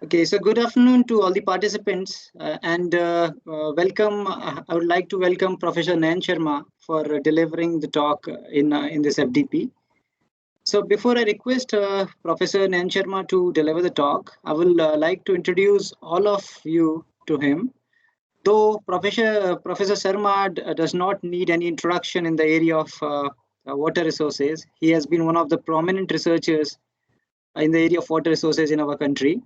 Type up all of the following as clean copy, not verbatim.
Okay, so good afternoon to all the participants and welcome. I would like to welcome Professor Nayan Sharma for delivering the talk in this FDP. So before I request Professor Nayan Sharma to deliver the talk, I will like to introduce all of you to him. Though Professor Sharma does not need any introduction in the area of water resources, he has been one of the prominent researchers in the area of water resources in our country.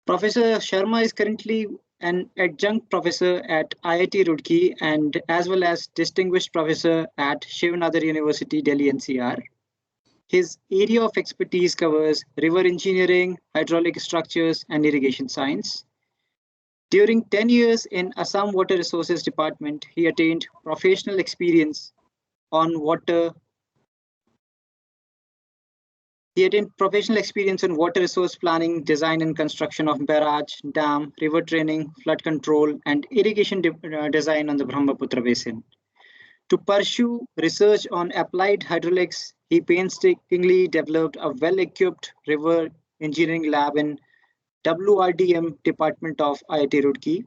Professor Sharma is currently an adjunct professor at IIT Roorkee and as well as distinguished professor at Shiv Nadar University, Delhi-NCR. His area of expertise covers river engineering, hydraulic structures, and irrigation science. During 10 years in Assam Water Resources Department, he attained professional experience on water He attained professional experience in water resource planning, design and construction of barrage, dam, river training, flood control, and irrigation design on the Brahmaputra basin. To pursue research on applied hydraulics, he painstakingly developed a well-equipped river engineering lab in WRDM department of IIT Roorkee.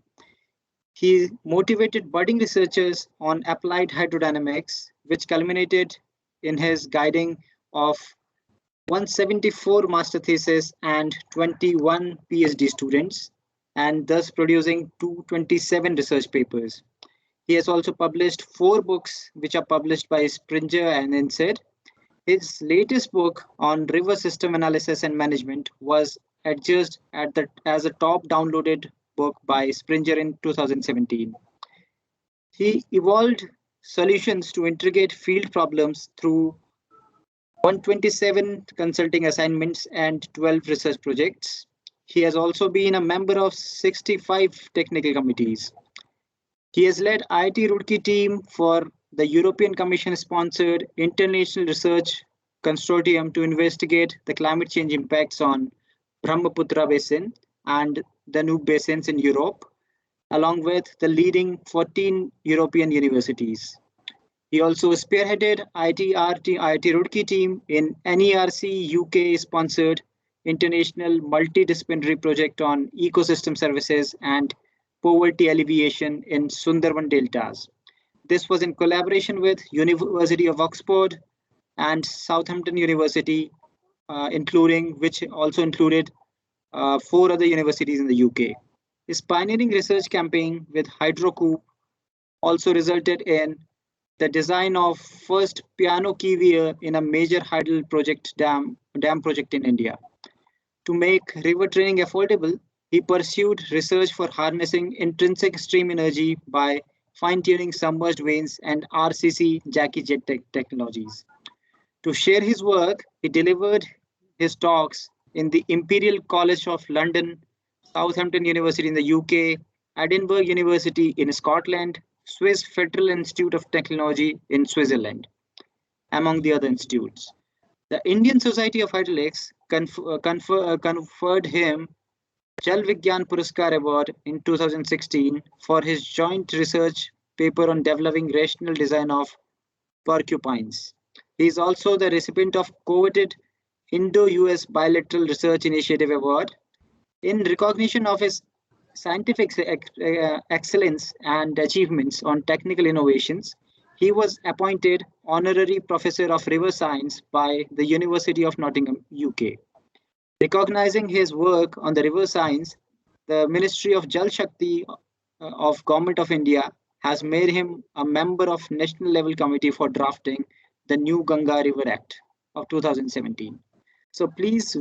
He motivated budding researchers on applied hydrodynamics, which culminated in his guiding of 174 master theses and 21 PhD students, and thus producing 227 research papers. He has also published 4 books, which are published by Springer and INSEAD. His latest book on river system analysis and management was adjudged as a top downloaded book by Springer in 2017. He evolved solutions to integrate field problems through 127 consulting assignments and 12 research projects. He has also been a member of 65 technical committees. He has led IIT Roorkee team for the European Commission sponsored International Research Consortium to investigate the climate change impacts on Brahmaputra Basin and Danube basins in Europe, along with the leading 14 European universities. He also spearheaded IIT Roorkee team in NERC UK sponsored international multidisciplinary project on ecosystem services and poverty alleviation in Sundarban deltas. This was in collaboration with University of Oxford and Southampton University, including which also included 4 other universities in the UK. His pioneering research campaign with HydroCoop also resulted in the design of first piano key in a major hydel project dam project in India. To make river training affordable, he pursued research for harnessing intrinsic stream energy by fine-tuning submerged vanes and RCC Jackie jet technologies. To share his work, he delivered his talks in the Imperial College of London, Southampton University in the UK, Edinburgh University in Scotland, Swiss Federal Institute of Technology in Switzerland, among the other institutes. The Indian Society of Hydraulics conferred him Jal Vigyan Puraskar Award in 2016 for his joint research paper on developing rational design of porcupines. He is also the recipient of coveted Indo-US Bilateral Research Initiative Award in recognition of his scientific excellence and achievements on technical innovations. He was appointed Honorary Professor of River Science by the University of Nottingham, UK. Recognizing his work on the river science, the Ministry of Jal Shakti of Government of India has made him a member of National Level Committee for drafting the new Ganga River Act of 2017. So please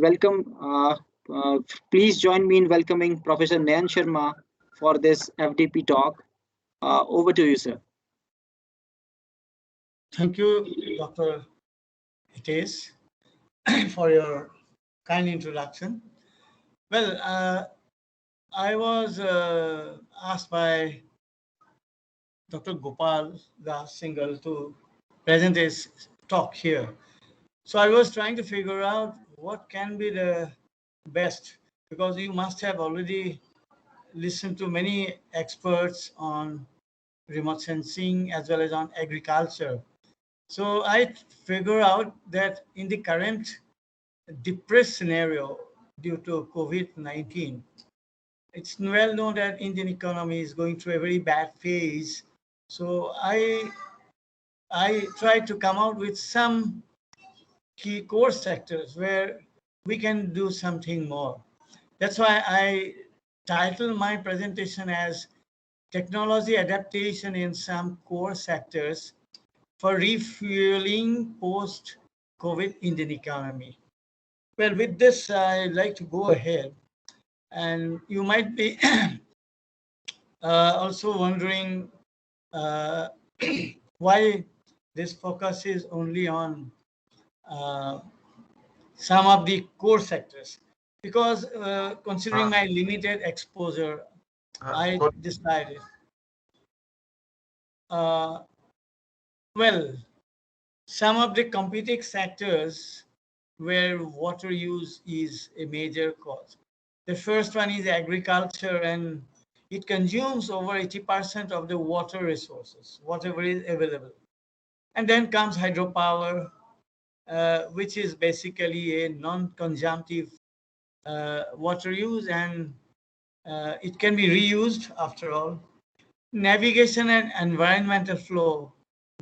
join me in welcoming Professor Nayan Sharma for this FDP talk. Over to you, sir. Thank you, Dr. Hitesh, for your kind introduction. Well, I was asked by Dr. Gopal Das Singhal to present his talk here. So I was trying to figure out what can be the best, because you must have already listened to many experts on remote sensing as well as on agriculture. So I figure out that in the current depressed scenario, due to COVID-19. It's well known that Indian economy is going through a very bad phase. So I try to come out with some key core sectors where we can do something more. That's why I title my presentation as Technology Adaptation in Some Core Sectors for Refueling Post-COVID Indian Economy. Well, with this, I'd like to go ahead. And you might be also wondering uh, why this focus is only on uh, some of the core sectors. Because considering my limited exposure, I decided, well, some of the competing sectors where water use is a major cause. The first one is agriculture, and it consumes over 80% of the water resources, whatever is available. And then comes hydropower, which is basically a non-consumptive water use, and it can be reused after all. Navigation and environmental flow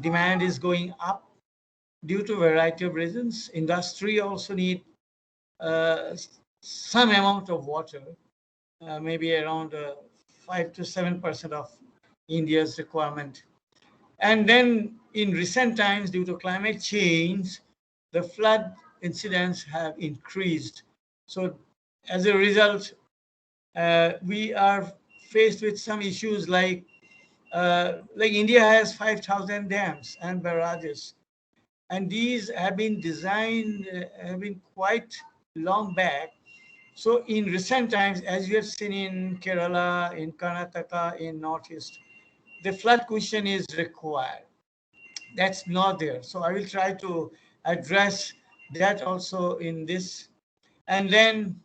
demand is going up due to a variety of reasons. Industry also need uh, some amount of water, maybe around 5 to 7% of India's requirement. And then in recent times, due to climate change, the flood incidents have increased. So as a result, we are faced with some issues like India has 5,000 dams and barrages, and these have been designed, have been quite long back. So in recent times, as you have seen in Kerala, in Karnataka, in Northeast, the flood cushion is required. That's not there. So I will try to address that also in this. And then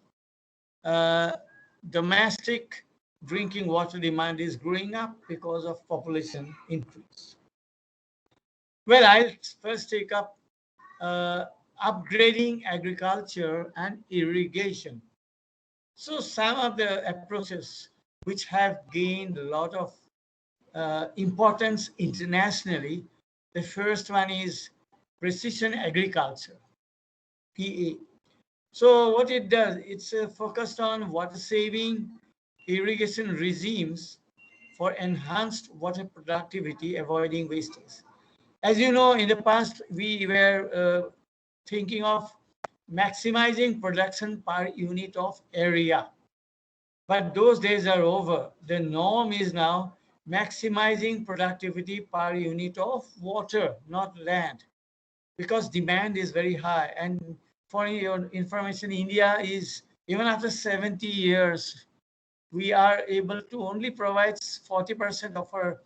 domestic drinking water demand is growing up because of population increase. Well, I'll first take up upgrading agriculture and irrigation. So some of the approaches which have gained a lot of importance internationally, the first one is precision agriculture, PA. So what it does, it's focused on water saving irrigation regimes for enhanced water productivity, avoiding wastage. As you know, in the past, we were thinking of maximizing production per unit of area. But those days are over. The norm is now maximizing productivity per unit of water, not land, because demand is very high. And for your information, India is, even after 70 years, we are able to only provide 40% of our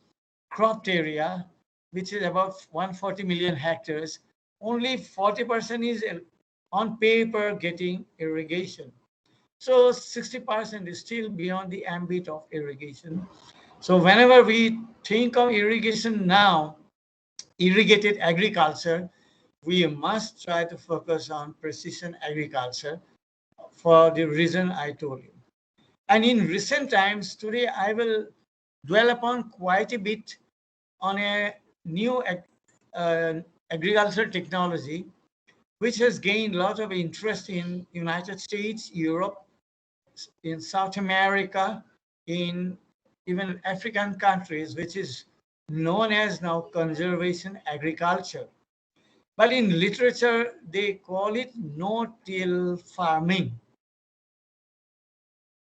cropped area, which is about 140 million hectares. Only 40% is on paper getting irrigation. So 60% is still beyond the ambit of irrigation. So whenever we think of irrigation now, irrigated agriculture, we must try to focus on precision agriculture for the reason I told you. And in recent times, today I will dwell upon quite a bit on a new agricultural technology, which has gained a lot of interest in United States, Europe, in South America, in even African countries, which is known as now conservation agriculture. But in literature, they call it no-till farming.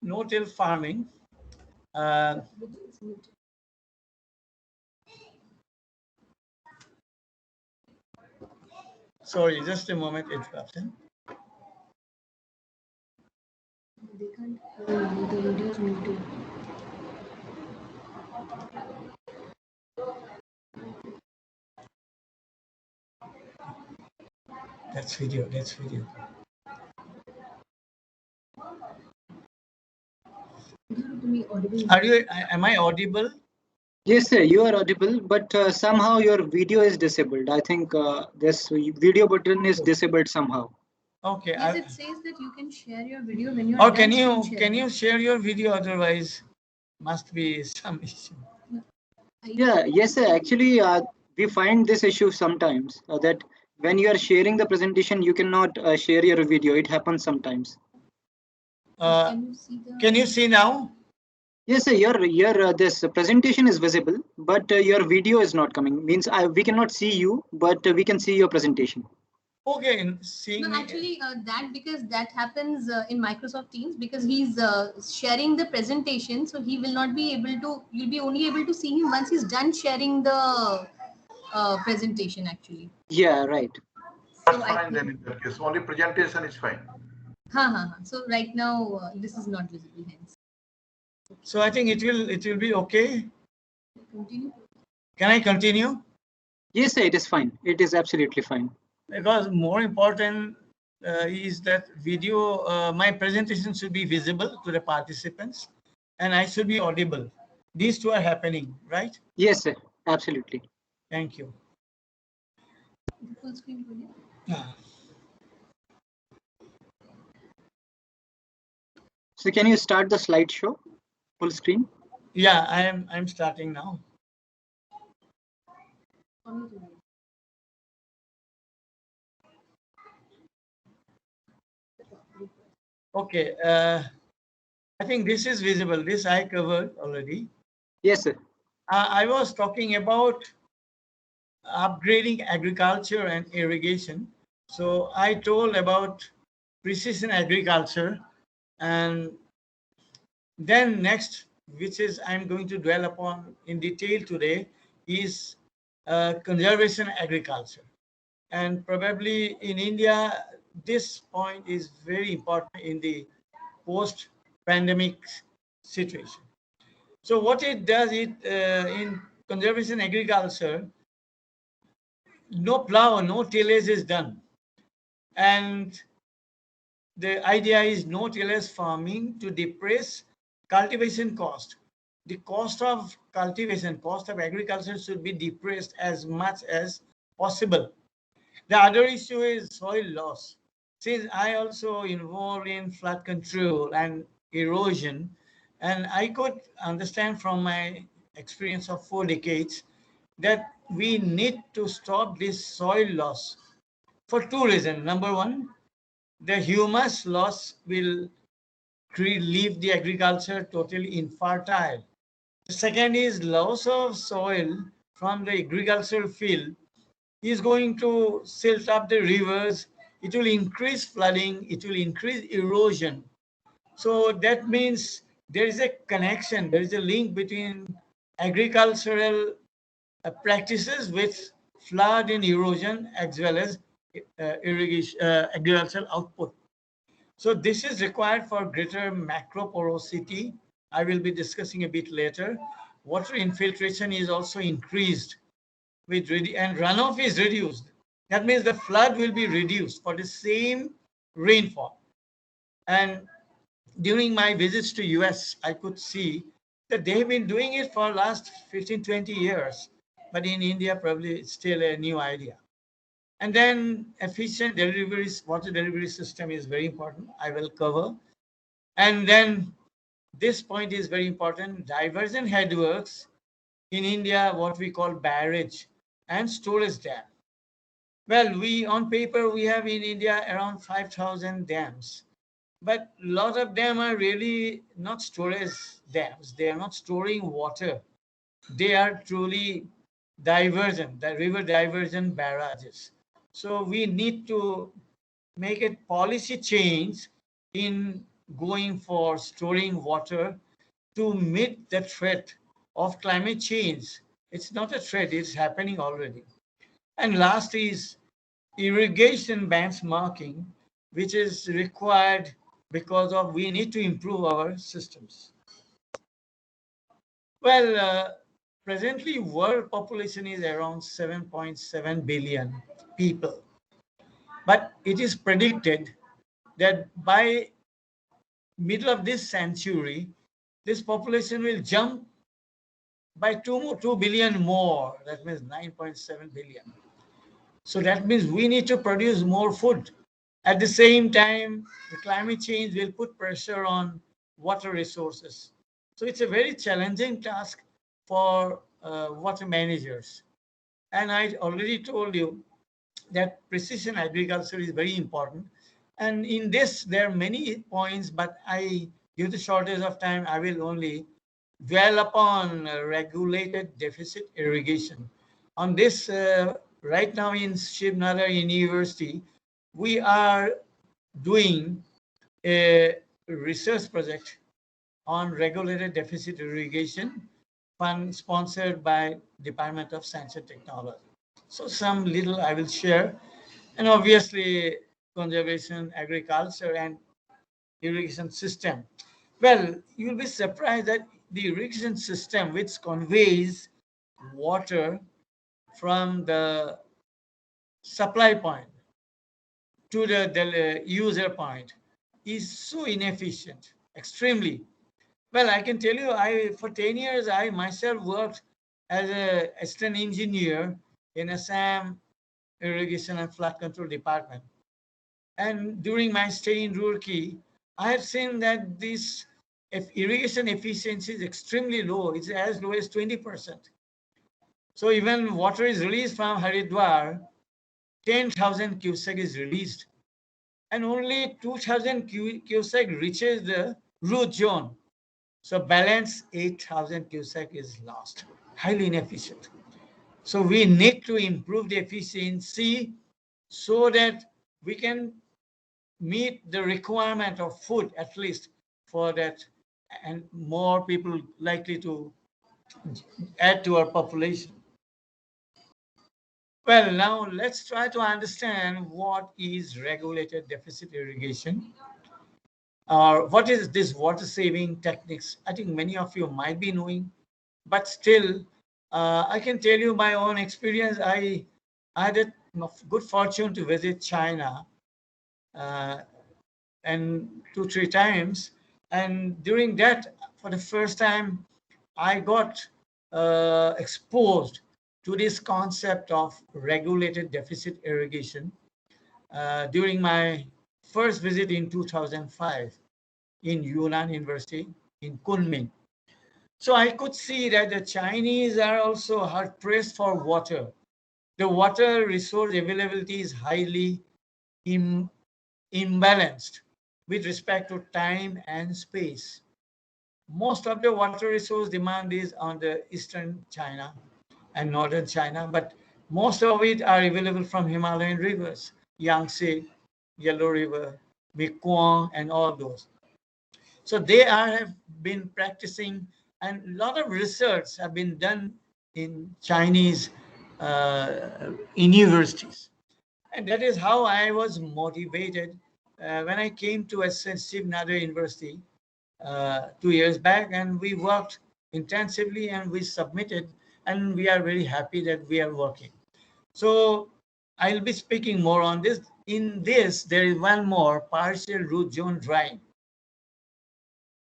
No-till farming. Sorry, just a moment, interruption. They can't hear you. The video is muted. That's video. That's video. Are you? Am I audible? Yes, sir, you are audible, but somehow your video is disabled. I think this video button is disabled somehow. Okay. Yes, it says that you can share your video when you're Or done screen can sharing. you share your video? Otherwise, must be some issue. Yeah, yes, sir. Actually, we find this issue sometimes that when you are sharing the presentation, you cannot share your video. It happens sometimes. Can you see the? Can you see now? Yes, sir. Your this presentation is visible, but your video is not coming. Means we cannot see you, but we can see your presentation. Okay, seeing. No, actually, that because that happens in Microsoft Teams because he's sharing the presentation, so he will not be able to. You'll be only able to see him once he's done sharing the presentation. Actually, Yeah, right. so That's I fine then think. in that case. Only presentation is fine. Ha ha ha. So right now this is not visible. Hence, So I think it will be okay. continue. Can I continue? Yes, sir. It is fine. It is absolutely fine. Because more important is that video, my presentation should be visible to the participants and I should be audible. These two are happening, right? Yes, sir. Absolutely. Thank you. The full screen video. Ah. So can you start the slideshow full screen? Yeah, I'm starting now. Okay, I think this is visible. This I covered already. Yes, sir. I was talking about upgrading agriculture and irrigation. So I told about precision agriculture, and then next, which is I'm going to dwell upon in detail today, is conservation agriculture. And probably in India, this point is very important in the post-pandemic situation. So what it does, in conservation agriculture, no plow, no tillage is done. And the idea is no tillage farming to depress cultivation cost. The cost of cultivation, cost of agriculture should be depressed as much as possible. The other issue is soil loss. Since I also involved in flood control and erosion, and I could understand from my experience of 4 decades that we need to stop this soil loss for two reasons. Number one, the humus loss will leave the agriculture totally infertile. The second is loss of soil from the agricultural field is going to silt up the rivers. It will increase flooding. It will increase erosion. So that means there is a connection. There is a link between agricultural practices with flood and erosion as well as irrigation, agricultural output. So this is required for greater macro porosity. I will be discussing a bit later. Water infiltration is also increased and runoff is reduced. That means the flood will be reduced for the same rainfall. And during my visits to US, I could see that they have been doing it for last 15, 20 years. But in India, probably it's still a new idea. And then efficient deliveries, water delivery system is very important. I will cover. And then this point is very important. Diversion headworks in India, what we call barrage and storage dam. Well, we on paper, we have in India around 5,000 dams. But a lot of them are really not storage dams. They are not storing water. They are truly diversion, the river diversion barrages. So we need to make a policy change in going for storing water to meet the threat of climate change. It's not a threat, it's happening already. And last is irrigation benchmarking, which is required because of we need to improve our systems. Well, presently world population is around 7.7 billion people, but it is predicted that by middle of this century, this population will jump by 2 billion more. That means 9.7 billion. So that means we need to produce more food. At the same time, the climate change will put pressure on water resources. So it's a very challenging task for water managers. And I already told you that precision agriculture is very important. And in this, there are many points, but due to shortage of time, I will only dwell upon regulated deficit irrigation. On this, right now in Shiv Nadar University, we are doing a research project on regulated deficit irrigation fund sponsored by Department of Science and Technology. So some little I will share. And obviously conservation, agriculture and irrigation system. Well, you'll be surprised that the irrigation system which conveys water from the supply point to the user point is so inefficient, extremely. Well, I can tell you, for 10 years, I myself worked as an assistant engineer in Assam Irrigation and Flood Control Department. And during my stay in Roorkee, I have seen that this irrigation efficiency is extremely low. It's as low as 20%. So even water is released from Haridwar, 10,000 cubic is released, and only 2,000 cubic reaches the root zone. So balance 8,000 cubic is lost, highly inefficient. So we need to improve the efficiency so that we can meet the requirement of food, at least for that, and more people likely to add to our population. Well, now let's try to understand what is regulated deficit irrigation, or what is this water saving techniques. I think many of you might be knowing, but still, I can tell you my own experience. I had a good fortune to visit China and 2-3 times, and during that, for the first time, I got exposed to this concept of regulated deficit irrigation during my first visit in 2005 in Yunnan University in Kunming. So I could see that the Chinese are also hard pressed for water. The water resource availability is highly imbalanced with respect to time and space. Most of the water resource demand is on the eastern China and northern China, but most of it are available from Himalayan rivers, Yangtze, Yellow River, Mekong, and all those. So they have been practicing, and a lot of research have been done in Chinese universities. And that is how I was motivated when I came to Shiv Nadar University 2 years back, and we worked intensively and we submitted, and we are very happy that we are working. So I'll be speaking more on this. In this, there is one more partial root zone drying.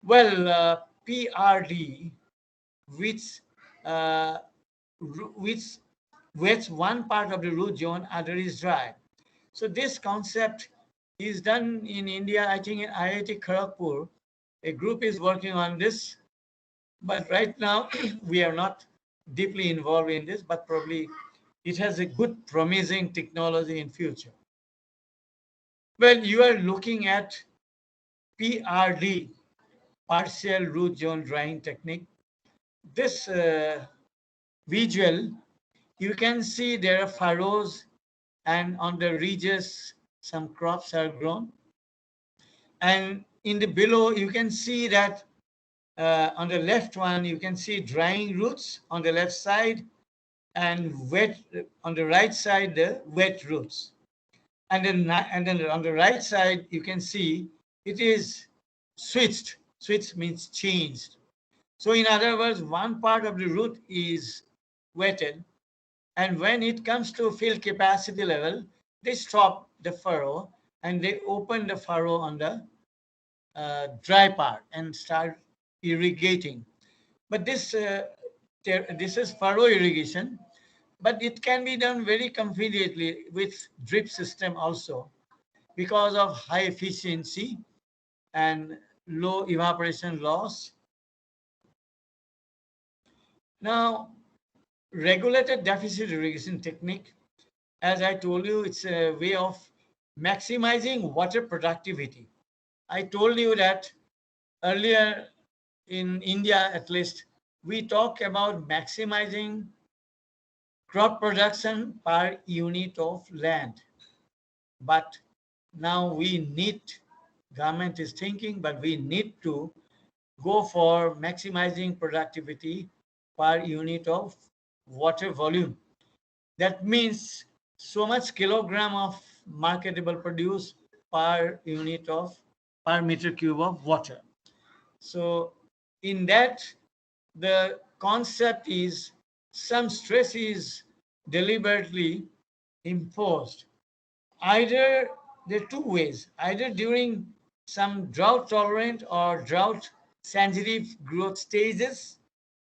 Well, PRD, which wets one part of the root zone, other is dry. So this concept is done in India, I think in IIT Kharagpur. A group is working on this, but right now we are not deeply involved in this, but probably it has a good promising technology in future. Well, you are looking at PRD, partial root zone drying technique. This visual, you can see there are furrows, and on the ridges some crops are grown. And in the below, you can see that on the left one, you can see drying roots on the left side, and wet on the right side, the wet roots. And then on the right side, you can see it is switched. Switched means changed. So in other words, one part of the root is wetted, and when it comes to fill capacity level, they stop the furrow and they open the furrow on the dry part and start irrigating. But this is furrow irrigation, but it can be done very conveniently with drip system also, because of high efficiency and low evaporation loss. Now, regulated deficit irrigation technique, as I told you, it's a way of maximizing water productivity. I told you that earlier in India, at least, we talk about maximizing crop production per unit of land. But now government is thinking, but we need to go for maximizing productivity per unit of water volume. That means so much kilogram of marketable produce per meter cube of water. So in that, the concept is some stress is deliberately imposed. Either there are two ways, either during some drought tolerant or drought sensitive growth stages,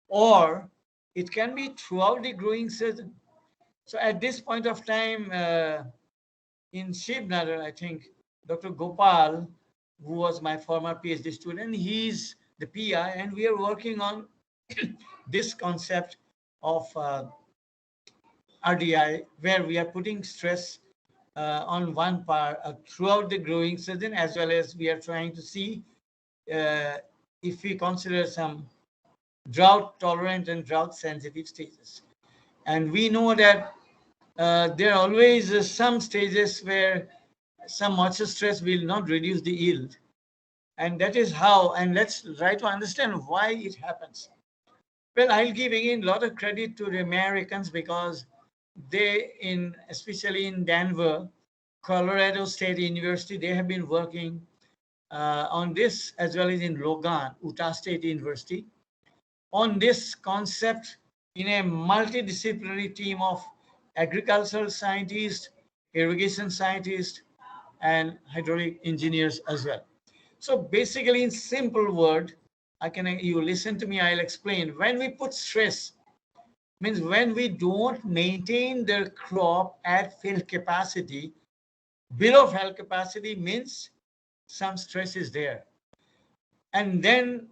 or it can be throughout the growing season. So at this point of time, in Shivnagar, I think Dr. Gopal, who was my former PhD student, he's the PI, and we are working on this concept of RDI, where we are putting stress on one part throughout the growing season, as well as we are trying to see if we consider some drought tolerant and drought sensitive stages. And we know that there are always some stages where some moisture stress will not reduce the yield. And that is how, and let's try to understand why it happens. Well, I'll give again a lot of credit to the Americans, because they, especially in Denver, Colorado State University, they have been working on this, as well as in Logan, Utah State University, on this concept in a multidisciplinary team of agricultural scientists, irrigation scientists, and hydraulic engineers as well. So basically, in simple word, you listen to me, I'll explain. When we put stress, means when we don't maintain the crop at field capacity, below field capacity means some stress is there. And then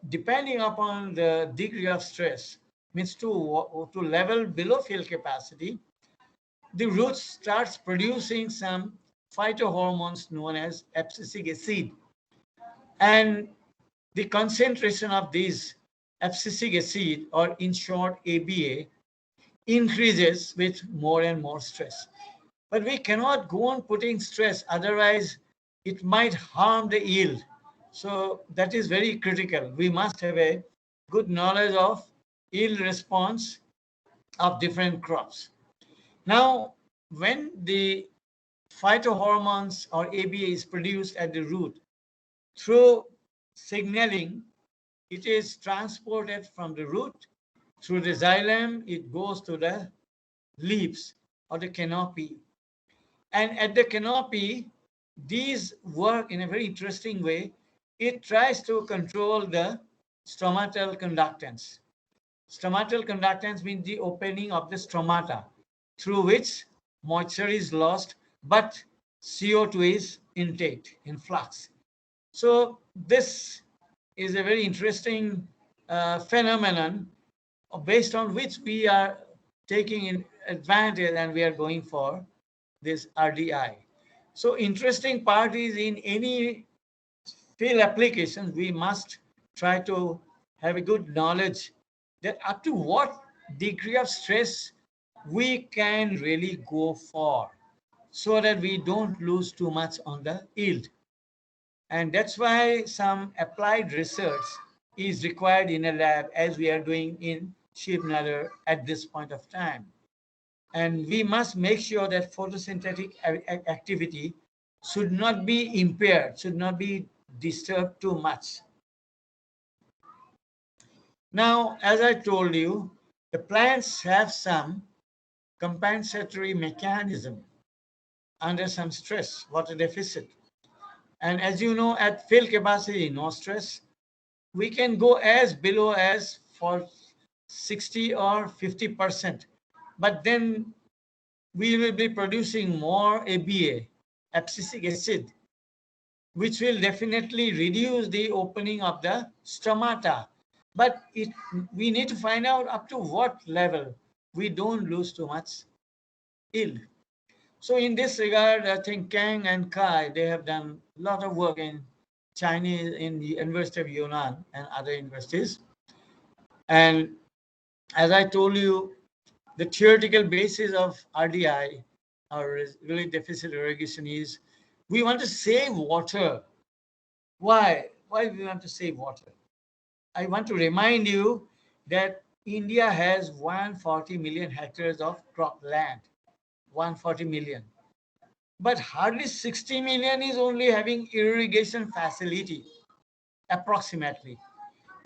depending upon the degree of stress, means to level below field capacity, the root starts producing some phytohormones known as abscisic acid. And the concentration of these abscisic acid, or in short ABA, increases with more and more stress. But we cannot go on putting stress, otherwise it might harm the yield. So that is very critical. We must have a good knowledge of yield response of different crops. Now, when the phytohormones or ABA is produced at the root, through signaling, it is transported from the root through the xylem, it goes to the leaves or the canopy. And at the canopy, these work in a very interesting way. It tries to control the stomatal conductance. Stomatal conductance means the opening of the stomata, through which moisture is lost, but CO2 is intake, in flux. So this is a very interesting phenomenon based on which we are taking advantage, and we are going for this RDI. So interesting part is, in any field applications, we must try to have a good knowledge that up to what degree of stress we can really go for, so that we don't lose too much on the yield. And that's why some applied research is required in a lab, as we are doing in Shivnagar at this point of time. And we must make sure that photosynthetic activity should not be impaired, should not be disturbed too much. Now, as I told you, the plants have some compensatory mechanism under some stress, water deficit. And as you know, at field capacity, no stress, we can go as below as for 60 or 50%. But then we will be producing more ABA. abscisic acid, which will definitely reduce the opening of the stomata. But we need to find out up to what level we don't lose too much yield. So in this regard, I think Kang and Kai, they have done a lot of work in Chinese, in the University of Yunnan and other universities. And as I told you, the theoretical basis of RDI, or really deficit irrigation, is we want to save water. Why? Why we want to save water? I want to remind you that India has 140 million hectares of crop land. 140 million. But hardly 60 million is only having irrigation facility, approximately.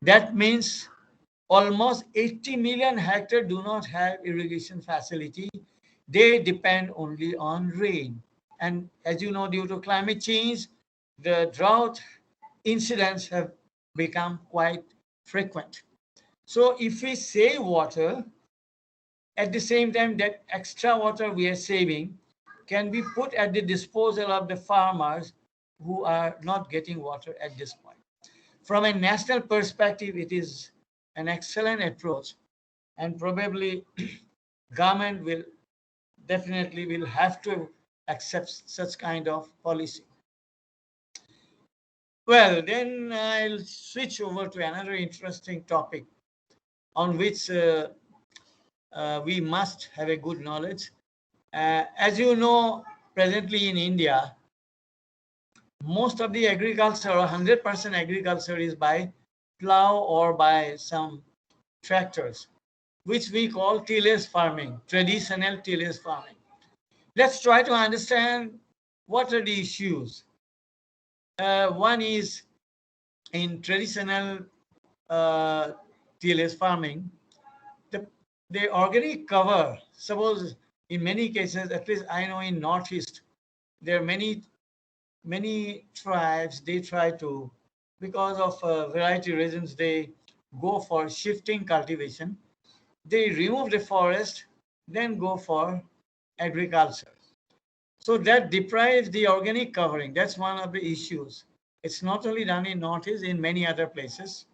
That means almost 80 million hectares do not have irrigation facility. They depend only on rain. And as you know, due to climate change, the drought incidents have become quite frequent. So if we save water, at the same time that extra water we are saving can be put at the disposal of the farmers who are not getting water at this point. From a national perspective, it is an excellent approach, and probably government will definitely will have to accept such kind of policy. Well, then I'll switch over to another interesting topic on which we must have a good knowledge. As you know, presently in India, most of the agriculture, or 100% agriculture, is by plow or by some tractors, which we call tillage farming, traditional tillage farming. Let's try to understand what are the issues. One is in traditional tillage farming, the organic cover, suppose in many cases, at least I know in Northeast, there are many tribes, they try to, because of a variety of reasons, they go for shifting cultivation. They remove the forest, then go for agriculture. So that deprives the organic covering. That's one of the issues. It's not only done in Northeast, in many other places.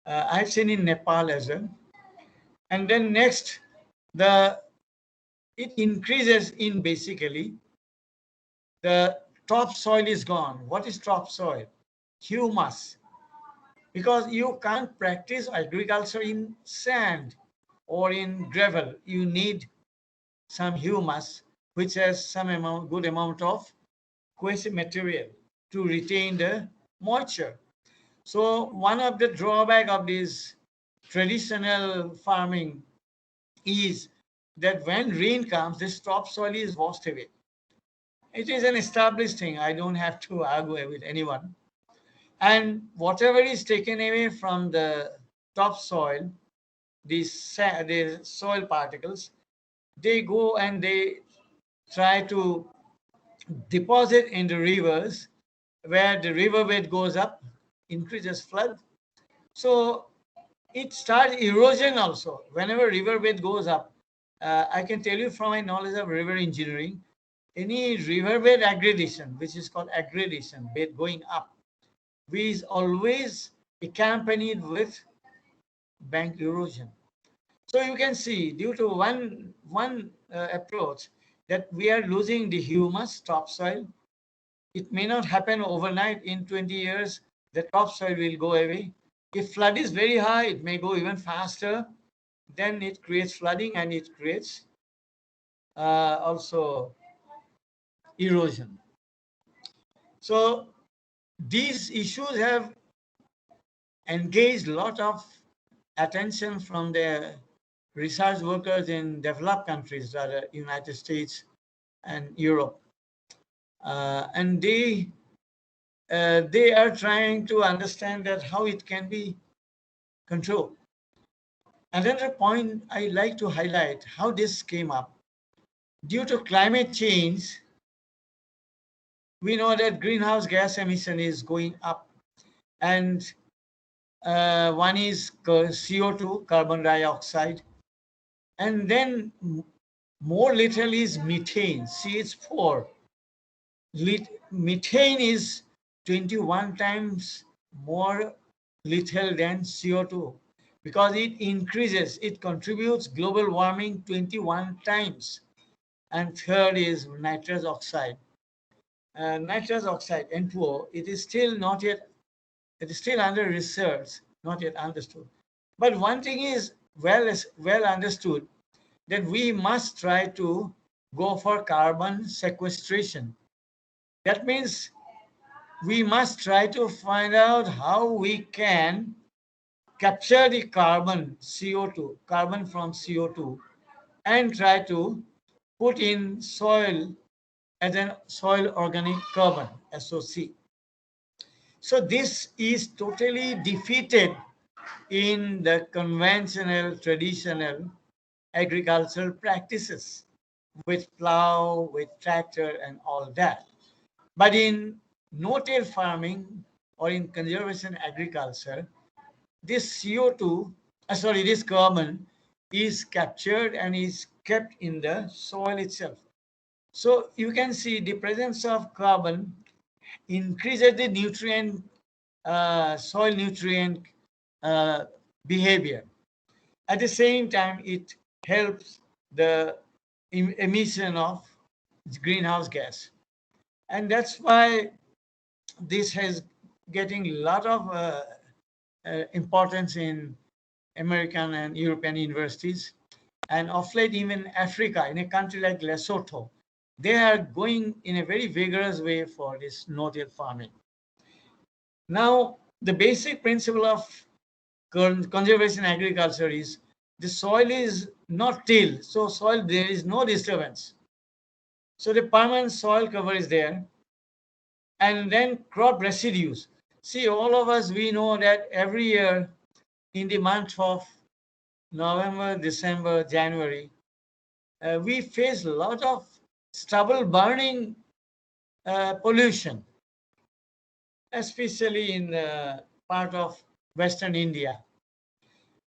I've seen in Nepal as well. And then next, it increases in basically the topsoil is gone. What is topsoil? Humus. Because you can't practice agriculture in sand or in gravel. You need some humus, which has some good amount of cohesive material to retain the moisture. So one of the drawback of this traditional farming is that when rain comes, this topsoil is washed away. It is an established thing. I don't have to argue with anyone. And whatever is taken away from the topsoil, the soil particles, they go and they try to deposit in the rivers, where the river bed goes up, increases flood. So it starts erosion also. Whenever river bed goes up, I can tell you from my knowledge of river engineering, any riverbed aggradation, which is called aggradation, bed going up, is always accompanied with bank erosion. So you can see, due to one approach, that we are losing the humus, topsoil. It may not happen overnight. In 20 years, the topsoil will go away. If flood is very high, it may go even faster. Then it creates flooding, and it creates also erosion. So these issues have engaged a lot of attention from the research workers in developed countries, rather United States and Europe. And they are trying to understand that how it can be controlled. Another point I like to highlight how this came up. Due to climate change, we know that greenhouse gas emission is going up, and one is CO2, carbon dioxide, and then more literally is methane, CH4. methane is 21 times more lethal than CO2 because it contributes global warming 21 times. And third is nitrous oxide. Nitrous oxide, N2O, it is still under research, not yet understood. But one thing is well understood, that we must try to go for carbon sequestration. That means we must try to find out how we can capture the carbon from CO2, and try to put in soil as an soil organic carbon, SOC. So this is totally defeated in the conventional, traditional agricultural practices with plow, with tractor and all that. But in no-till farming or in conservation agriculture, this this carbon is captured and is kept in the soil itself. So you can see the presence of carbon increases the soil nutrient behavior. At the same time, it helps the emission of greenhouse gas. And that's why this has getting a lot of importance in American and European universities. And of late, even Africa, in a country like Lesotho, they are going in a very vigorous way for this no-till farming. Now, the basic principle of conservation agriculture is the soil is not tilled, so there is no disturbance. So the permanent soil cover is there. And then crop residues. See, all of us, we know that every year in the month of November, December, January, we face a lot of stubble burning pollution, especially in part of Western India.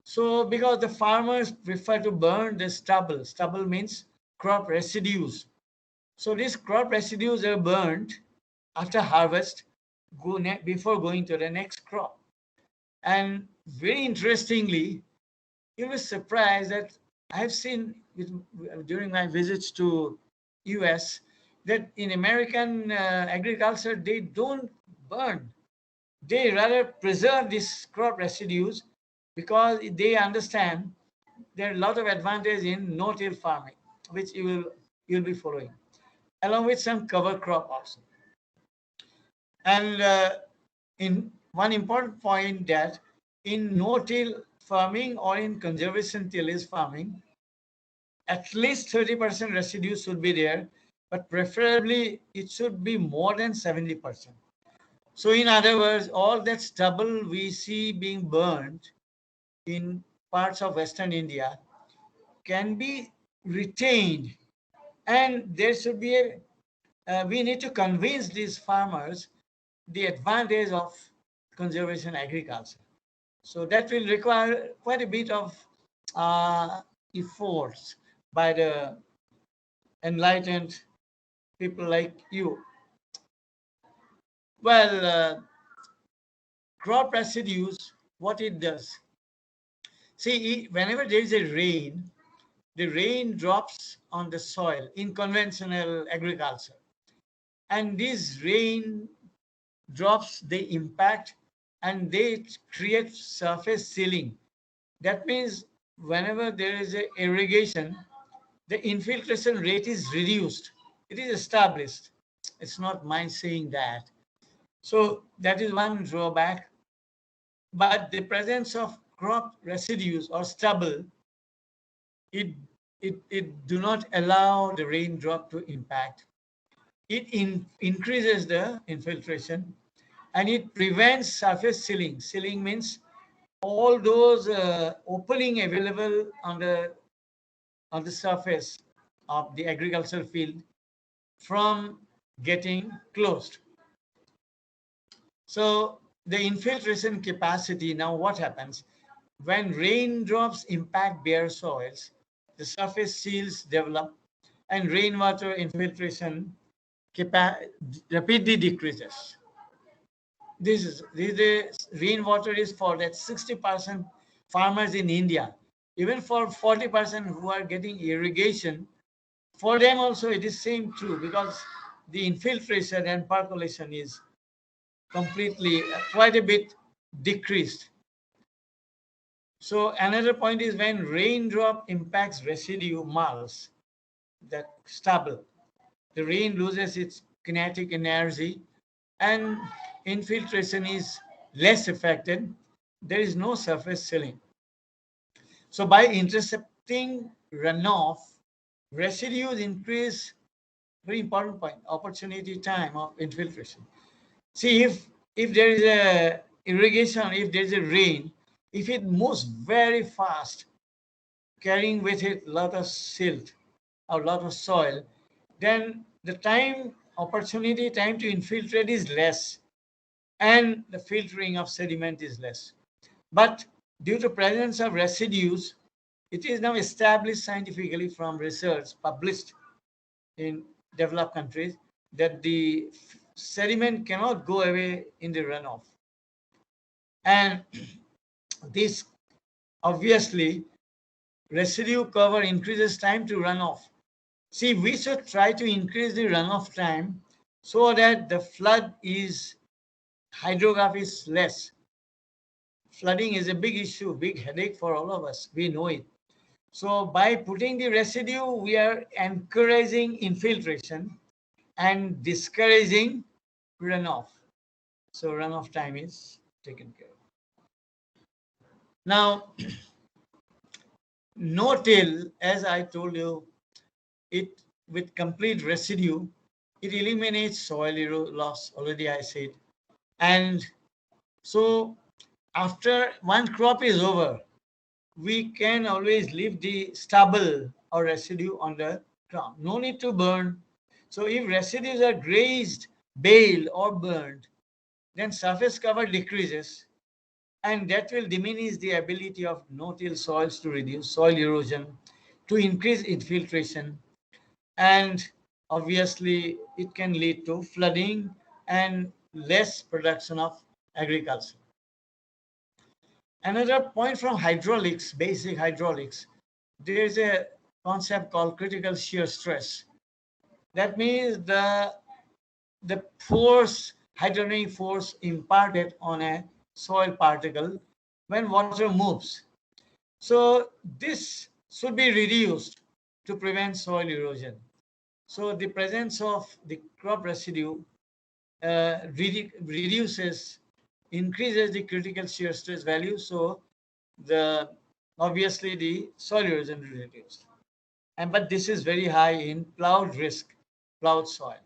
So because the farmers prefer to burn the stubble means crop residues. So these crop residues are burned after harvest, before going to the next crop. And very interestingly, you'll be surprised that I've seen during my visits to US that in American agriculture, they don't burn. They rather preserve these crop residues because they understand there are a lot of advantage in no-till farming, which you'll be following, along with some cover crop also. And in one important point, that in no-till farming or in conservation tillage farming, at least 30% residue should be there, but preferably it should be more than 70%. So in other words, all that stubble we see being burned in parts of Western India can be retained, and there should be we need to convince these farmers the advantage of conservation agriculture. So that will require quite a bit of efforts by the enlightened people like you. Well, crop residues, what it does. See, whenever there is a rain, the rain drops on the soil in conventional agriculture. And this rain drops, they impact and they create surface sealing. That means whenever there is a irrigation, the infiltration rate is reduced. It is established. It's not mine saying that. So that is one drawback. But the presence of crop residues or stubble, it do not allow the raindrop to impact. It increases the infiltration, and it prevents surface sealing. Sealing means all those opening available on the surface of the agricultural field from getting closed. So the infiltration capacity, now what happens? When raindrops impact bare soils, the surface seals develop and rainwater infiltration rapidly decreases. This rainwater is for that 60% farmers in India. Even for 40% who are getting irrigation, for them also it is same true, because the infiltration and percolation is completely quite a bit decreased. So another point is when raindrop impacts residue marls, that stubble, the rain loses its kinetic energy and infiltration is less affected. There is no surface sealing. So by intercepting runoff, residues increase, very important point, opportunity time of infiltration. See, if there is a irrigation, if there is a rain, if it moves very fast, carrying with it a lot of silt or a lot of soil, then the opportunity time to infiltrate is less and the filtering of sediment is less. But due to presence of residues, it is now established scientifically from research published in developed countries that the sediment cannot go away in the runoff. And this obviously residue cover increases time to runoff. See, we should try to increase the runoff time so that the flood is, hydrograph is less. Flooding is a big issue, big headache for all of us. We know it. So by putting the residue, we are encouraging infiltration and discouraging runoff. So runoff time is taken care of. Now, no-till, as I told you, it with complete residue, it eliminates soil loss, already I said. And so after one crop is over, we can always leave the stubble or residue on the ground. No need to burn. So if residues are grazed, baled or burned, then surface cover decreases and that will diminish the ability of no-till soils to reduce soil erosion, to increase infiltration, and obviously it can lead to flooding and less production of agriculture. Another point from hydraulics, basic hydraulics, there is a concept called critical shear stress. That means the force, hydrodynamic force imparted on a soil particle when water moves. So this should be reduced to prevent soil erosion. So the presence of the crop residue increases the critical shear stress value. So obviously the soil erosion is reduced. But this is very high in plowed soil.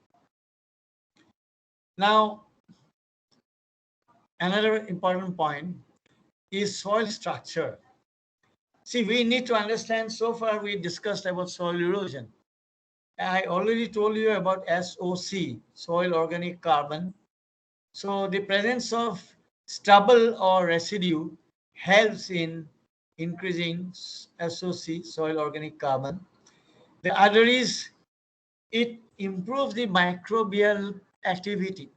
Now, another important point is soil structure. See, we need to understand, so far we discussed about soil erosion. I already told you about SOC, soil organic carbon. So the presence of stubble or residue helps in increasing SOC, soil organic carbon. The other is it improves the microbial activity.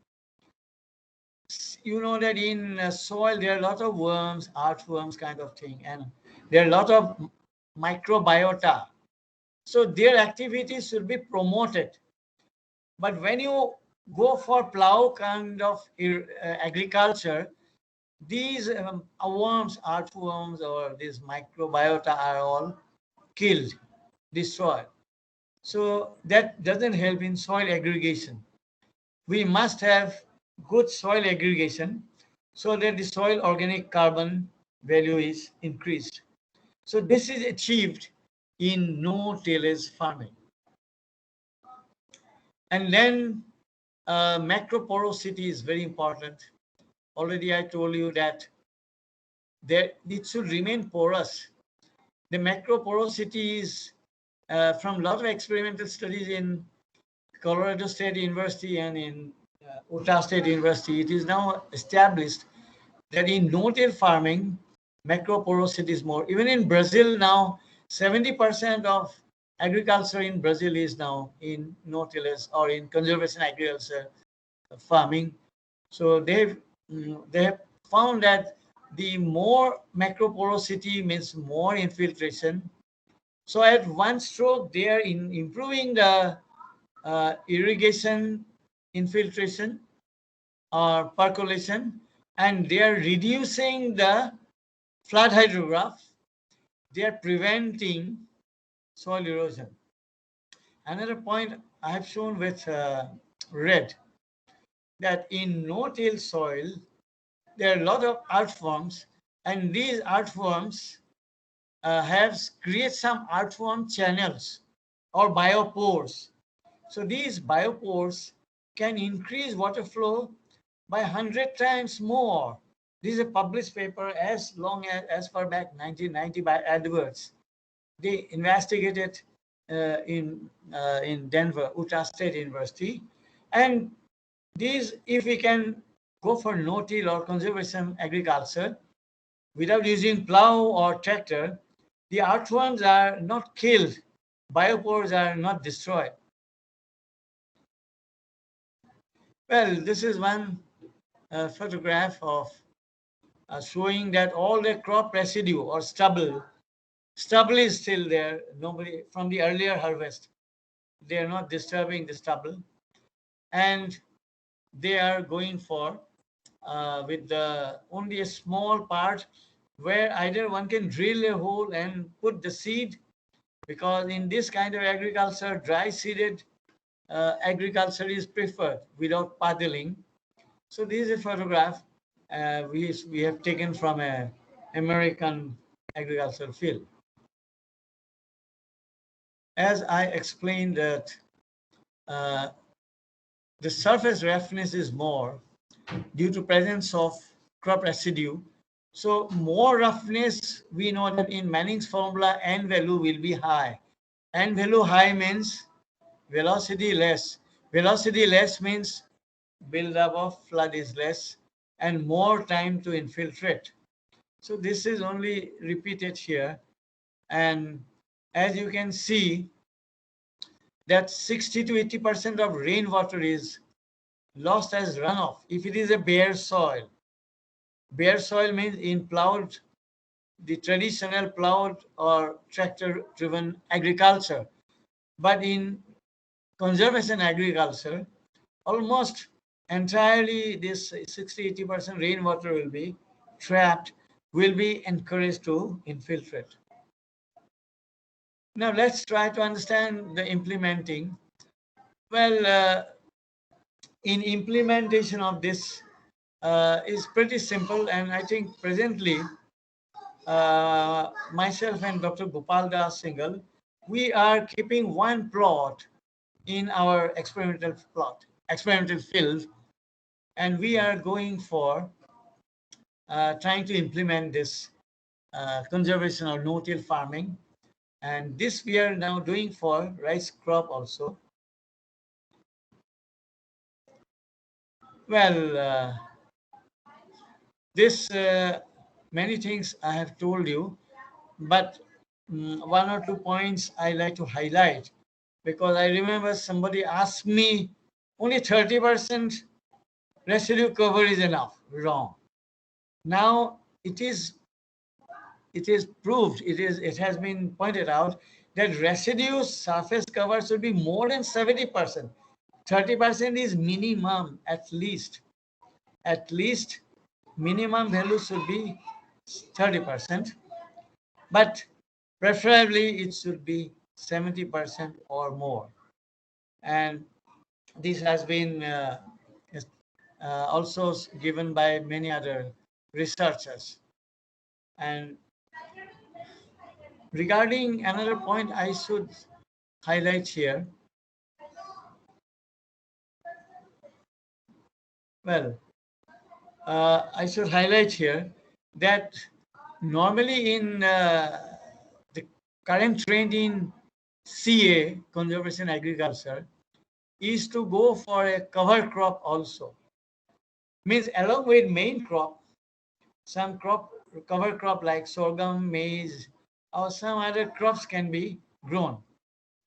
You know that in soil there are a lot of worms, earthworms kind of thing, and there are a lot of microbiota. So their activities should be promoted. But when you go for plow kind of agriculture, these worms, earthworms, or these microbiota are all killed, destroyed. So that doesn't help in soil aggregation. We must have good soil aggregation so that the soil organic carbon value is increased. So this is achieved in no-tillage farming. And then macroporosity is very important. Already I told you that it should remain porous. The macroporosity is from a lot of experimental studies in Colorado State University and in Utah State University. It is now established that in no-till farming, macroporosity is more. Even in Brazil now, 70% of agriculture in Brazil is now in no-tillage or in conservation agriculture farming. So they have found that the more macroporosity means more infiltration. So at one stroke, they are improving the irrigation infiltration or percolation, and they are reducing the flood hydrograph. They are preventing soil erosion. Another point I have shown with red, that in no-till soil, there are a lot of art forms, and these art forms create some art form channels or biopores. So these biopores can increase water flow by 100 times more. This is a published paper as far back 1990 by Edwards. They investigated in Denver, Utah State University, and these, if we can go for no-till or conservation agriculture without using plow or tractor, the earthworms are not killed, biopores are not destroyed. Well, this is one photograph of showing that all the crop residue or stubble is still there. Nobody from the earlier harvest, they are not disturbing the stubble, and they are going for with only a small part where either one can drill a hole and put the seed, because in this kind of agriculture, dry seeded agriculture is preferred without paddling. So this is a photograph we have taken from an American agricultural field. As I explained that the surface roughness is more due to presence of crop residue. So more roughness, we know that in Manning's formula, N value will be high. N value high means velocity less. Velocity less means buildup of flood is less and more time to infiltrate. So this is only repeated here. And as you can see, that 60 to 80% of rainwater is lost as runoff if it is a bare soil. Bare soil means in plowed, the traditional plowed or tractor-driven agriculture. But in conservation agriculture, almost entirely this 60-80% rainwater will be trapped, will be encouraged to infiltrate. Now let's try to understand the implementing. Well, in implementation of this is pretty simple, and I think presently myself and Dr. Gopal Das Singhal, we are keeping one plot in our experimental field, and we are going for trying to implement this conservation or no-till farming, and this we are now doing for rice crop also. Well, this many things I have told you, but one or two points I like to highlight, because I remember somebody asked me only 30% residue cover is enough. Wrong. Now it is proved, it has been pointed out that residue surface cover should be more than 70%. 30% is minimum, at least minimum value should be 30%, but preferably it should be 70% or more. And this has been also given by many other researchers. And regarding another point I should highlight here, well, I should highlight here that normally in the current trend in CA, conservation agriculture, is to go for a cover crop also. Means along with main crop, some cover crop like sorghum, maize, or some other crops can be grown.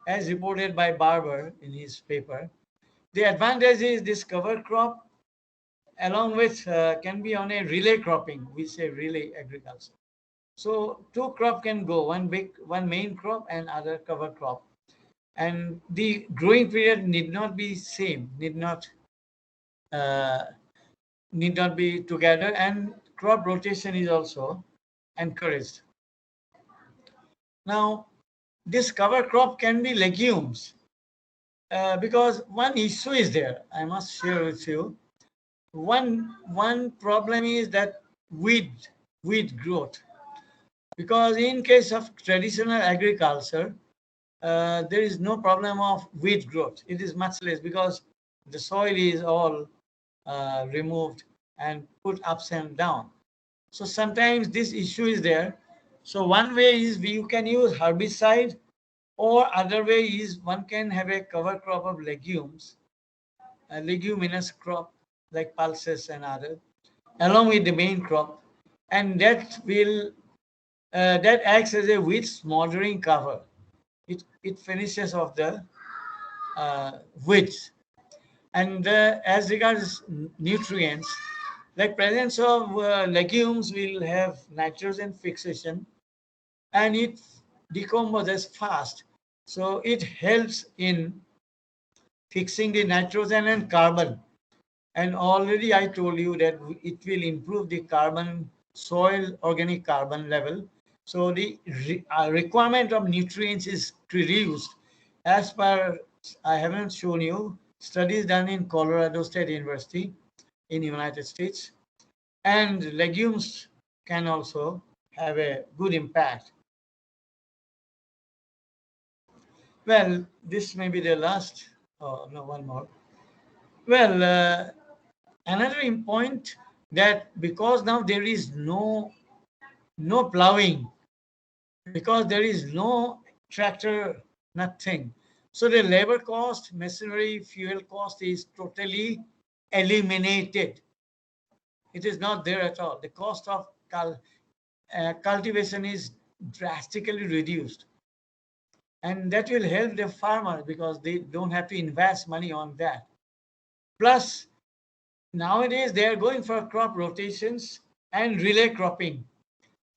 as reported by Barber in his paper. The advantage is this cover crop along with can be on a relay cropping. We say relay agriculture. So two crop can go, one main crop and other cover crop. And the growing period need not be same, uh, need not be together, and crop rotation is also encouraged. Now, this cover crop can be legumes because one issue is there. I must share with you. One problem is that weed growth. Because in case of traditional agriculture, there is no problem of weed growth. It is much less because the soil is all removed and put ups and down. So sometimes this issue is there. So one way is you can use herbicide, or other way is one can have a cover crop of legumes, a leguminous crop like pulses and other, along with the main crop, and that acts as a weed smothering cover. It finishes off the weeds. And as regards nutrients, like presence of legumes will have nitrogen fixation, and it decomposes fast. So it helps in fixing the nitrogen and carbon. And already I told you that it will improve the carbon, soil organic carbon level. So the requirement of nutrients is reduced. As per, I haven't shown you, studies done in Colorado State University in the United States. And legumes can also have a good impact. Well, this may be the last, oh no, one more. Well, another point that because now there is no plowing, because there is no tractor, nothing. So the labor cost, machinery, fuel cost is totally eliminated. It is not there at all. The cost of cultivation is drastically reduced. And that will help the farmer because they don't have to invest money on that. Plus, nowadays they are going for crop rotations and relay cropping.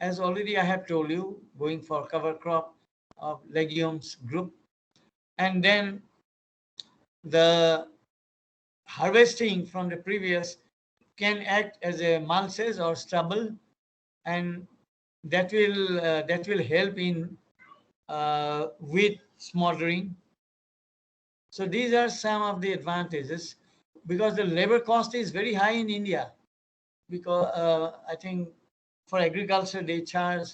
As already I have told you, going for cover crop of legumes group. And then the harvesting from the previous can act as a mulches or stubble, and that will help in weed smothering. So these are some of the advantages because the labor cost is very high in India. Because I think for agriculture they charge,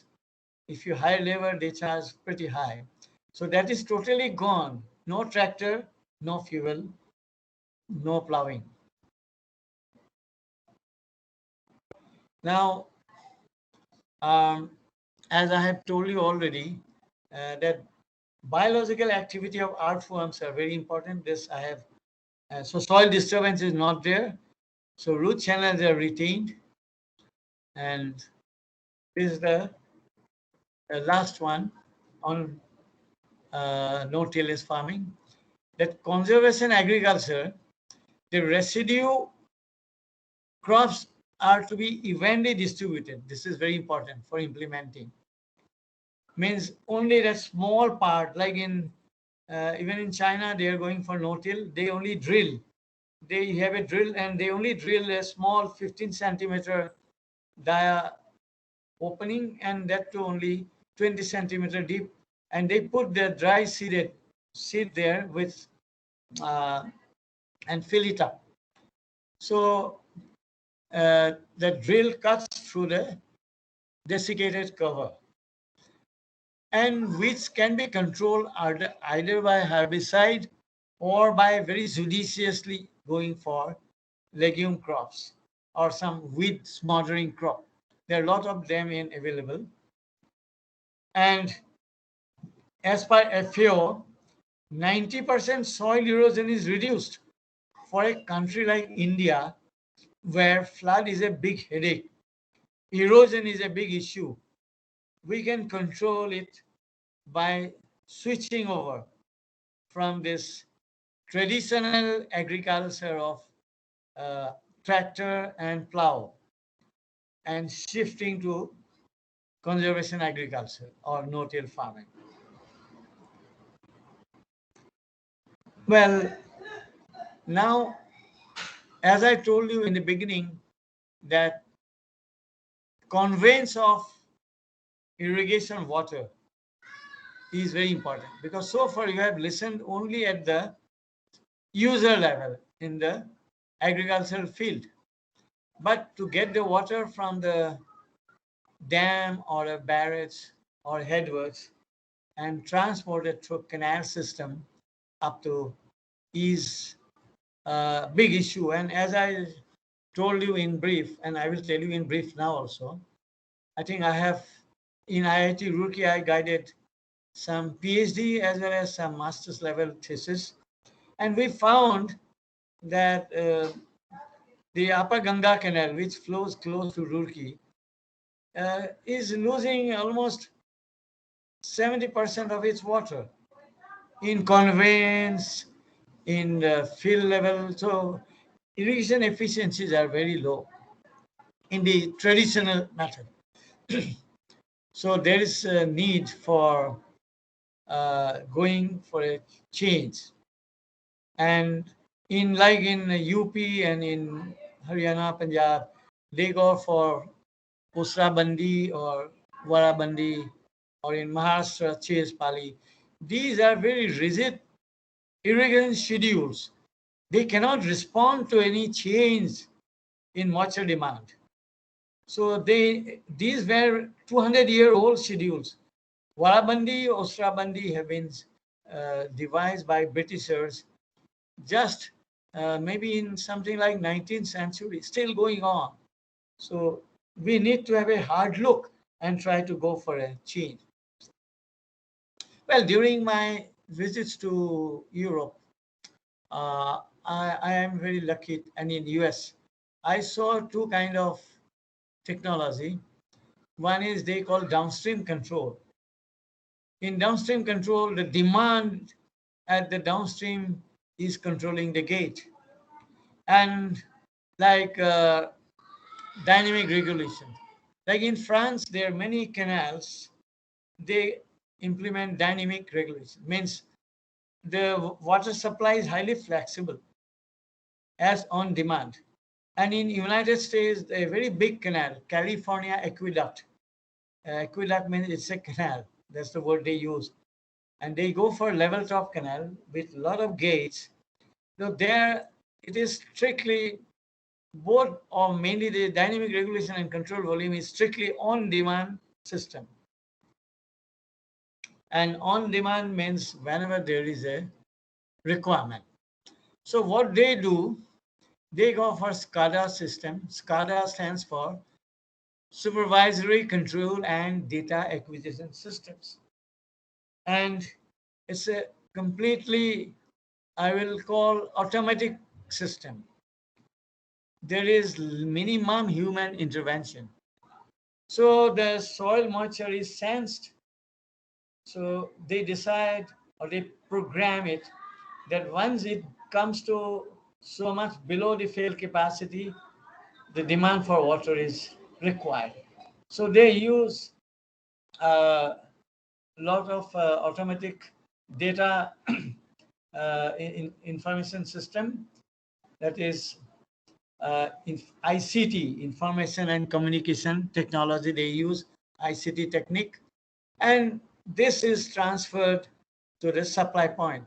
if you hire labor, they charge pretty high. So that is totally gone. No tractor, no fuel, no plowing. Now, as I have told you already, that biological activity of earthworms are very important. This I have. So soil disturbance is not there. So root channels are retained. And this is the last one on no-tillage farming. That conservation agriculture, the residue crops are to be evenly distributed. This is very important for implementing. Means only that small part, like in even in China, they are going for no-till. They only drill. They have a drill and they only drill a small 15 centimeter dia opening, and that to only 20 centimeter deep. And they put the dry seed there with and fill it up. So the drill cuts through the desiccated cover, and which can be controlled either by herbicide or by very judiciously going for legume crops or some weed smothering crop. There are a lot of them available. And as per FAO, 90% soil erosion is reduced. For a country like India, where flood is a big headache, erosion is a big issue, we can control it by switching over from this traditional agriculture of tractor and plow and shifting to conservation agriculture or no-till farming. Well, now, as I told you in the beginning, that conveyance of irrigation water is very important, because so far you have listened only at the user level in the agricultural field. But to get the water from the dam or a barrage or headworks and transport it through canal system up to is a big issue. And as I told you in brief, and I will tell you in brief now also, I think I have in IIT Roorkee, I guided some PhD as well as some master's level thesis. And we found that the Upper Ganga Canal, which flows close to Roorkee, is losing almost 70% of its water in conveyance, in the field level. So irrigation efficiencies are very low in the traditional method. So there is a need for going for a change. And in like in UP and in Haryana, Punjab, they go for Usra Bandi or Wara Bandi, or in Maharashtra, Chase Pali. These are very rigid irrigation schedules. They cannot respond to any change in moisture demand. So these were 200-year-old schedules. Warabandi, Osrabandi have been devised by Britishers just maybe in something like 19th century, still going on. So we need to have a hard look and try to go for a change. Well, during my visits to Europe, I am very lucky, and in US, I saw two kind of technology. One is they call downstream control. In downstream control, the demand at the downstream is controlling the gate. And like dynamic regulation. Like in France, there are many canals, they implement dynamic regulation. Means the water supply is highly flexible as on demand. And in United States, a very big canal, California Aqueduct. Aqueduct means it's a canal. That's the word they use. And they go for level top canal with a lot of gates. So there it is strictly both, or mainly the dynamic regulation and control volume is strictly on demand system. And on demand means whenever there is a requirement. So what they do, they go for SCADA system. SCADA stands for Supervisory Control and Data Acquisition Systems. And it's a completely, I will call, automatic system. There is minimum human intervention. So the soil moisture is sensed. So they decide or they program it that once it comes to so much below the fail capacity, the demand for water is required. So they use a lot of automatic data information system, that is ICT, information and communication technology. They use ICT technique, and this is transferred to the supply point.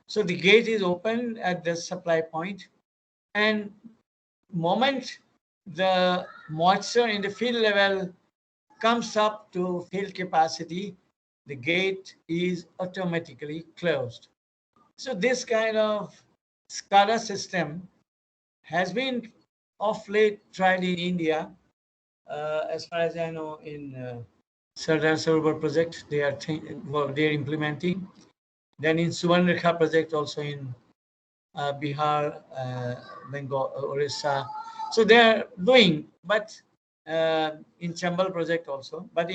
So the gate is open at the supply point, and moment the moisture in the field level comes up to field capacity, the gate is automatically closed. So this kind of SCADA system has been of late tried in India. As far as I know, in Sardar Sarovar project, they are implementing. Then in Suvarnrekha project, also in Bihar, Bengal, Orissa. So they are doing, but in Chambal project also. But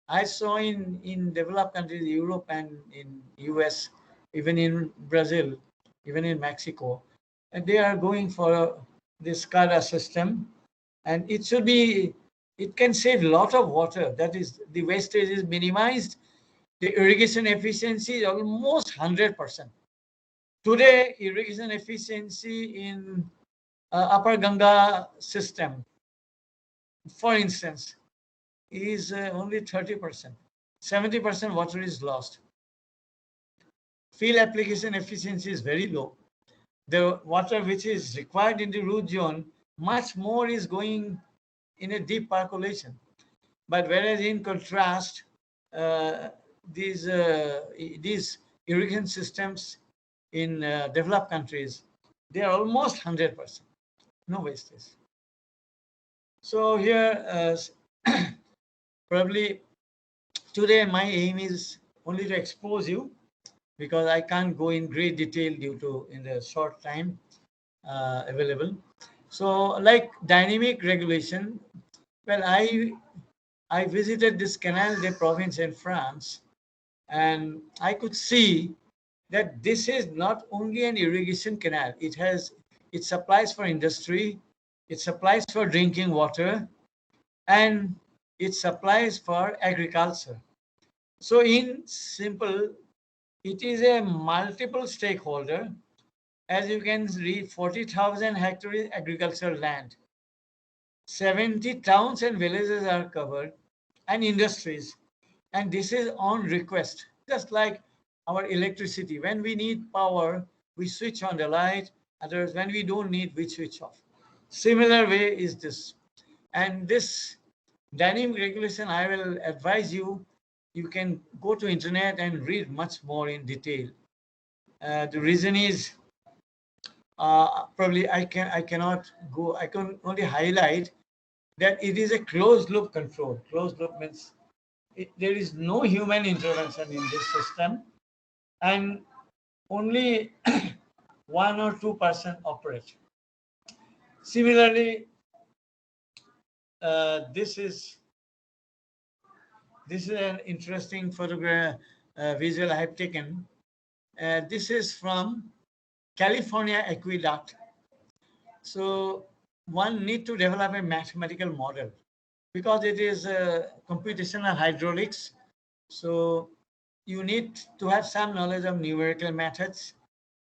I saw in developed countries, Europe and in US, even in Brazil, even in Mexico, and they are going for this SCADA system, and it can save a lot of water. That is, the wastage is minimized. The irrigation efficiency is almost 100%. Today, irrigation efficiency in Upper Ganga system, for instance, is only 30%. 70% water is lost. Field application efficiency is very low. The water which is required in the root zone, much more is going in a deep percolation. But whereas in contrast, uh, these irrigation systems in developed countries, they are almost 100%, no wastage. So here, probably today my aim is only to expose you, because I can't go in great detail due to in the short time available. So like dynamic regulation, well, I visited this Canal de Provence in France, and I could see that this is not only an irrigation canal. It supplies for industry, it supplies for drinking water, and it supplies for agriculture. So in simple, it is a multiple stakeholder. As you can read, 40,000 hectares agricultural land, 70 towns and villages are covered, and industries. And this is on request, just like our electricity. When we need power, we switch on the light. Others, when we don't need, we switch off. Similar way is this. And this dynamic regulation, I will advise you, you can go to internet and read much more in detail. The reason is, probably I cannot go, I can only highlight that it is a closed loop control. Closed loop means there is no human intervention in this system, and only 1 or 2% operate. Similarly, this is an interesting photograph visual I have taken. This is from California aqueduct. So one need to develop a mathematical model, because it is computational hydraulics. So you need to have some knowledge of numerical methods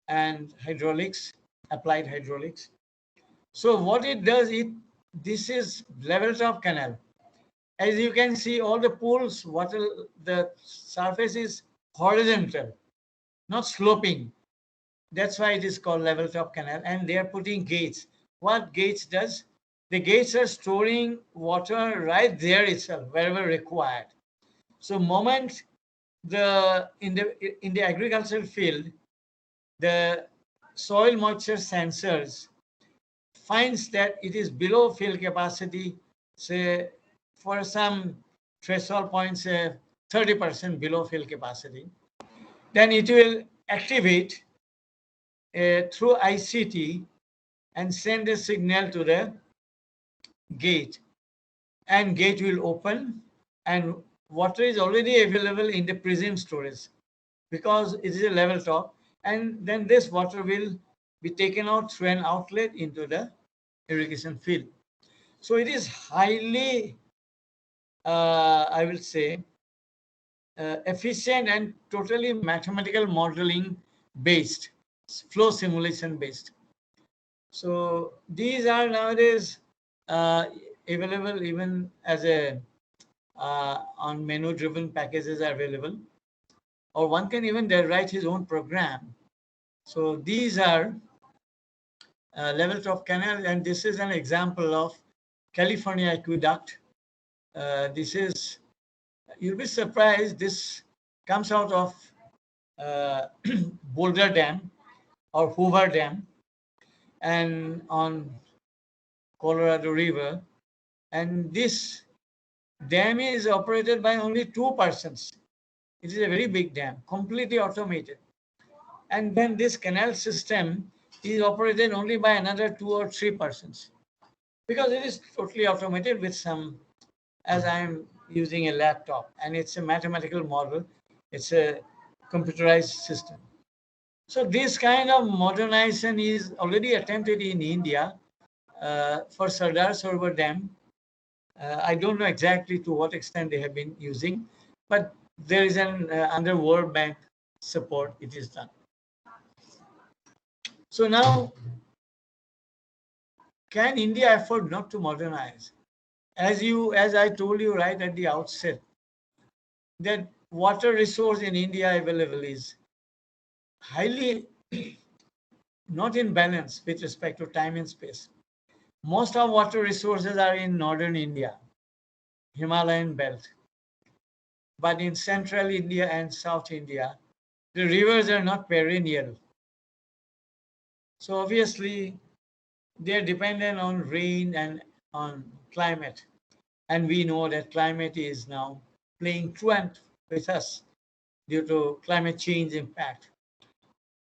and hydraulics, applied hydraulics. So what it does, this is level top canal. As you can see, all the pools, the surface is horizontal, not sloping. That's why it is called level top canal. And they are putting gates. What gates does? The gates are storing water right there itself, wherever required. So moment in the agricultural field, the soil moisture sensors finds that it is below field capacity, say for some threshold point, say 30% below field capacity, then it will activate through ICT and send a signal to the gate, and gate will open, and water is already available in the presumed storage, because it is a level top, and then this water will be taken out through an outlet into the irrigation field. So it is highly, I will say, efficient and totally mathematical modeling based, flow simulation based. So these are nowadays available even as a on menu driven packages are available, or one can even write his own program. So these are level top canal, and this is an example of California aqueduct. This is, you'll be surprised, this comes out of Boulder Dam or Hoover Dam, and on Colorado River. And this dam is operated by only 2 persons. It is a very big dam, completely automated. And then this canal system is operated only by another 2 or 3 persons, because it is totally automated with some, as I'm using a laptop, and it's a mathematical model. It's a computerized system. So this kind of modernization is already attempted in India for Sardar Sarovar Dam. I don't know exactly to what extent they have been using, but there is an under World Bank support it is done. So now, can India afford not to modernize? As I told you right at the outset, that water resource in India available is highly not in balance with respect to time and space. Most of water resources are in northern India, Himalayan belt. But in central India and South India, the rivers are not perennial. So obviously, they're dependent on rain and on climate. And we know that climate is now playing truant with us due to climate change impact.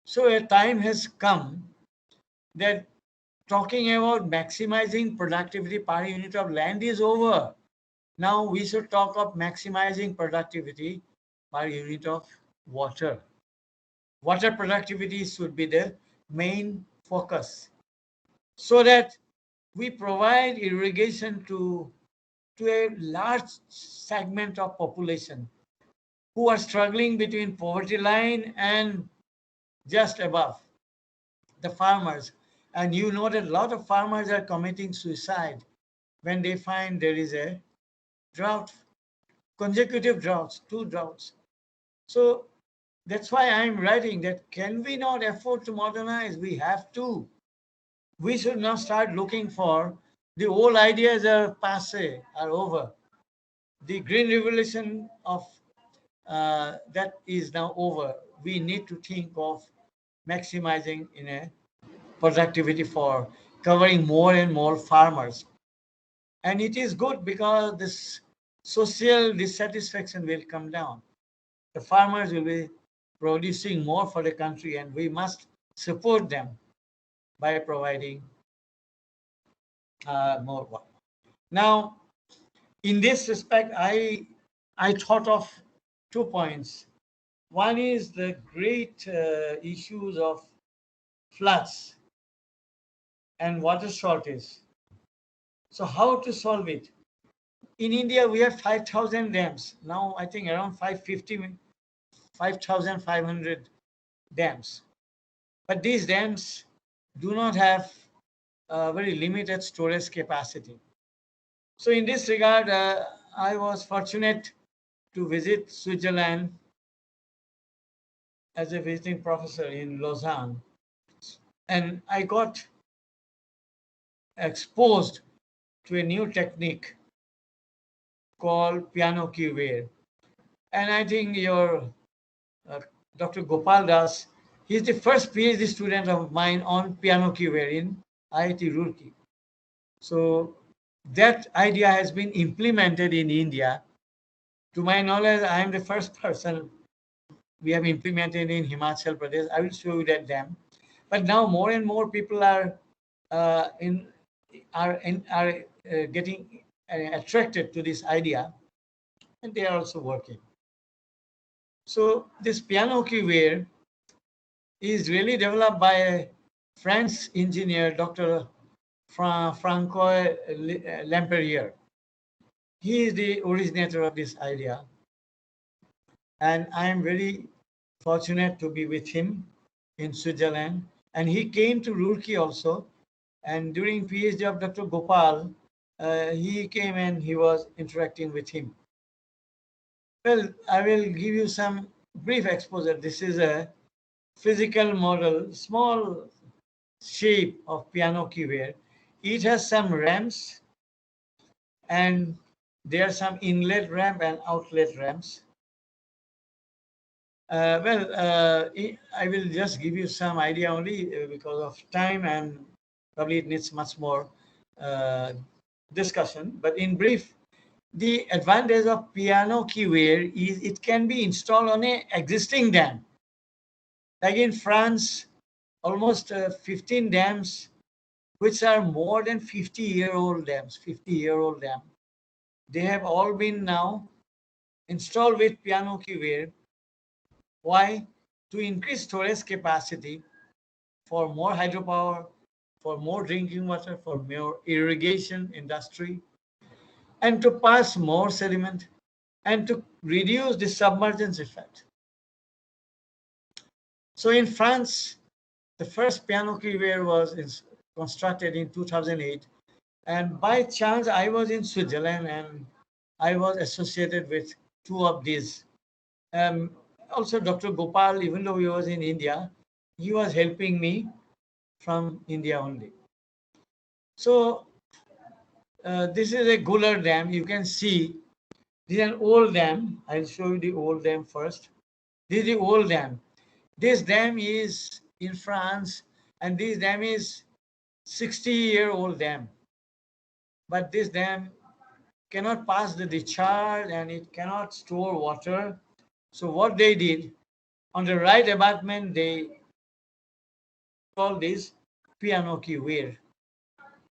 So a time has come that talking about maximizing productivity per unit of land is over. Now we should talk of maximizing productivity per unit of water. Water productivity should be the main focus so that we provide irrigation to a large segment of population who are struggling between poverty line and just above, the farmers. And you know that a lot of farmers are committing suicide when they find there is a drought, consecutive droughts, 2 droughts. So that's why I'm writing that can we not afford to modernize? We have to. We should now start looking for the old ideas are passé, are over. The green revolution of that is now over. We need to think of maximizing in a productivity for covering more and more farmers. And it is good because this social dissatisfaction will come down. The farmers will be producing more for the country, and we must support them by providing more work. Now, in this respect, I thought of 2 points. One is the great issues of floods and water shortage. So how to solve it? In India, we have 5,000 dams. Now, I think around 550, 5,500 dams. But these dams do not have very limited storage capacity. So in this regard, I was fortunate to visit Switzerland as a visiting professor in Lausanne. And I got exposed to a new technique called piano cuvée. And I think your Dr. Gopal Das, he's the first PhD student of mine on piano cuvée in IIT Roorkee. So that idea has been implemented in India. To my knowledge, I am the first person we have implemented in Himachal Pradesh. I will show you that dam. But now more and more people are getting attracted to this idea, and they are also working. So this piano cuvée is really developed by a French engineer, Dr. Francois Lamperier. He is the originator of this idea. And I am very fortunate to be with him in Switzerland. And he came to Roorkee also. And during PhD of Dr. Gopal, he came and he was interacting with him. Well, I will give you some brief exposure. This is a physical model, small shape of piano cuvée. It has some ramps, and there are some inlet ramp and outlet ramps. I will just give you some idea only because of time, and probably it needs much more discussion. But in brief, the advantage of piano cuvée is it can be installed on an existing dam. Like in France, almost 15 dams, which are more than 50-year-old dams, 50-year-old dam. They have all been now installed with piano cuvée. Why? to increase storage capacity for more hydropower, for more drinking water, for more irrigation industry, and to pass more sediment, and to reduce the submergence effect. So in France, the first piano key was constructed in 2008. And by chance, I was in Switzerland and I was associated with two of these. Also, Dr. Gopal, even though he was in India, he was helping me from India only. So this is a Gular dam. You can see this is an old dam. I'll show you the old dam first. This is the old dam. This dam is in France, and this dam is 60-year-old dam. But this dam cannot pass the discharge and it cannot store water. So what they did, on the right abutment, they call this piano key weir,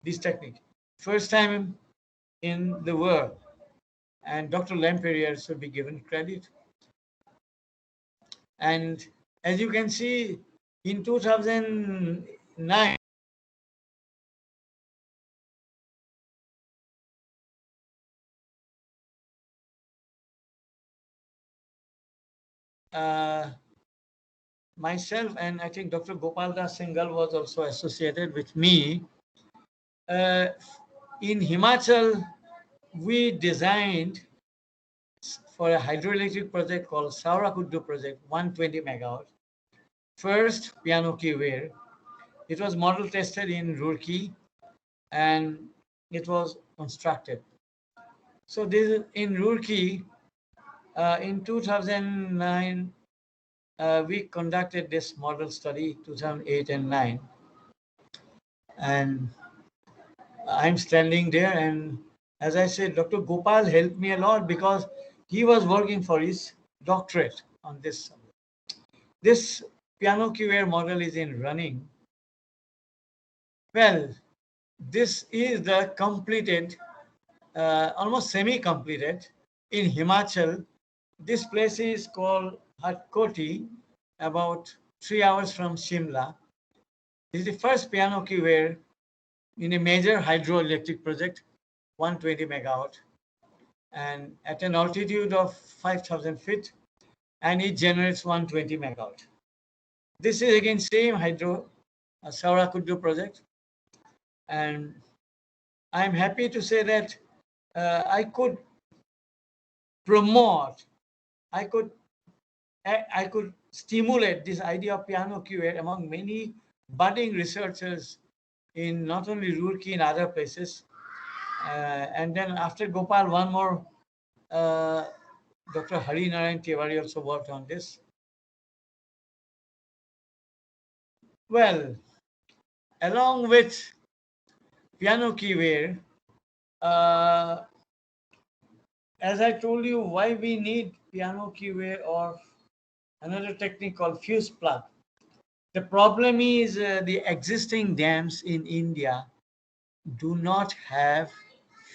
this technique. First time in the world. And Dr. Lamperier should be given credit. And as you can see, in 2009, myself and I think Dr. Gopal Das Singhal was also associated with me. In Himachal, we designed for a hydroelectric project called Saurakuddu project, 120 megawatt. First piano key weir. It was model tested in Roorkee and it was constructed. So this is in Roorkee. In 2009, we conducted this model study, 2008 and 9. And I'm standing there, and as I said, Dr. Gopal helped me a lot because he was working for his doctorate on this. This piano key weir model is in running. Well, this is the completed, almost semi-completed in Himachal. This place is called Hatkoti, about 3 hours from Shimla. This is the first piano key weir in a major hydroelectric project, 120 megawatt, and at an altitude of 5,000 feet, and it generates 120 megawatt. This is again same hydro Saurakuddu project, and I'm happy to say that I could promote, I could stimulate this idea of piano key weir among many budding researchers in not only Roorkee, in other places. And then after Gopal, one more, Dr. Hari Narayan Tiwari also worked on this. Well, along with piano key weir, as I told you, why we need piano key weir or another technique called fuse plug. The problem is the existing dams in India do not have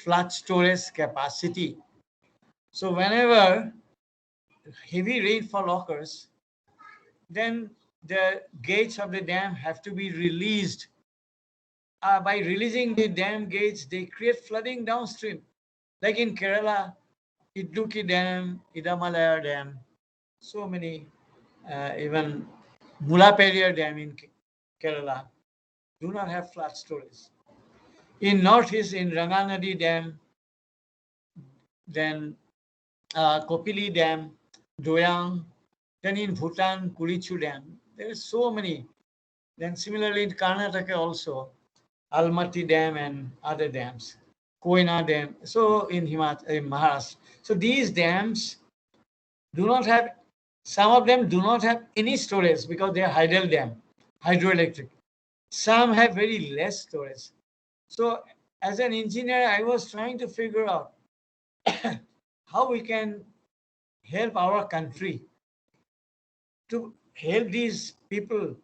flood storage capacity. So whenever heavy rainfall occurs, then the gates of the dam have to be released. By releasing the dam gates, they create flooding downstream. Like in Kerala, Idukki Dam, Idamalaya Dam, so many, even Mulaperiya Dam in Kerala do not have flood storage. In Northeast, in Ranganadi Dam, then Kopili Dam, Doyang, then in Bhutan, Kurichu Dam. There are so many. Then similarly in Karnataka also, Almaty Dam and other dams, Koyna Dam. So in Maharashtra. So these dams do not have, some of them do not have any storage because they are hydel dam, hydroelectric. Some have very less storage. So as an engineer, I was trying to figure out how we can help our country to help these people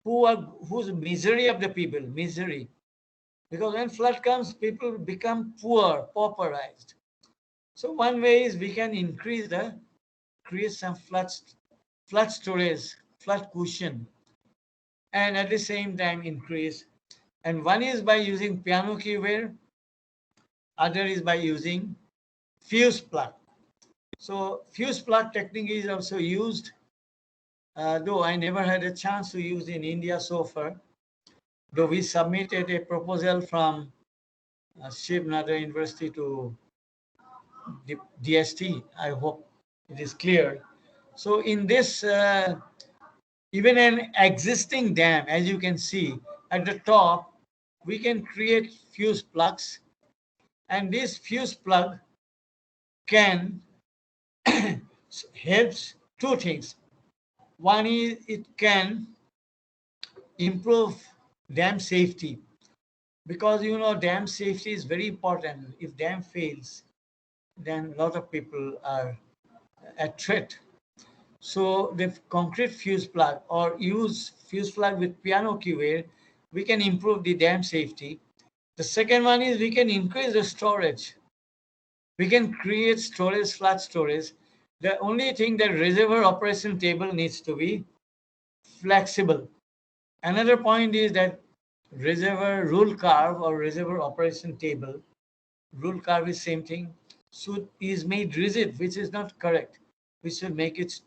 whose misery of the people, misery. Because when flood comes, people become poor, pauperized. So one way is we can create some flood flood storage, flood cushion, and at the same time increase. And one is by using piano keyware, other is by using fuse plug. So fuse plug technique is also used, though I never had a chance to use in India so far. Though we submitted a proposal from Shiv Nadar University to DST, I hope it is clear. So in this, even an existing dam, as you can see at the top, we can create fuse plugs, and this fuse plug can helps two things. One is it can improve dam safety, because you know dam safety is very important. If dam fails, then a lot of people are at threat. So the concrete fuse plug or use fuse plug with piano keyware, we can improve the dam safety. The second one is we can increase the storage. We can create storage, flood storage. The only thing, that reservoir operation table needs to be flexible. Another point is that reservoir rule curve or reservoir operation table, rule curve is same thing, is made rigid, which is not correct. We should make it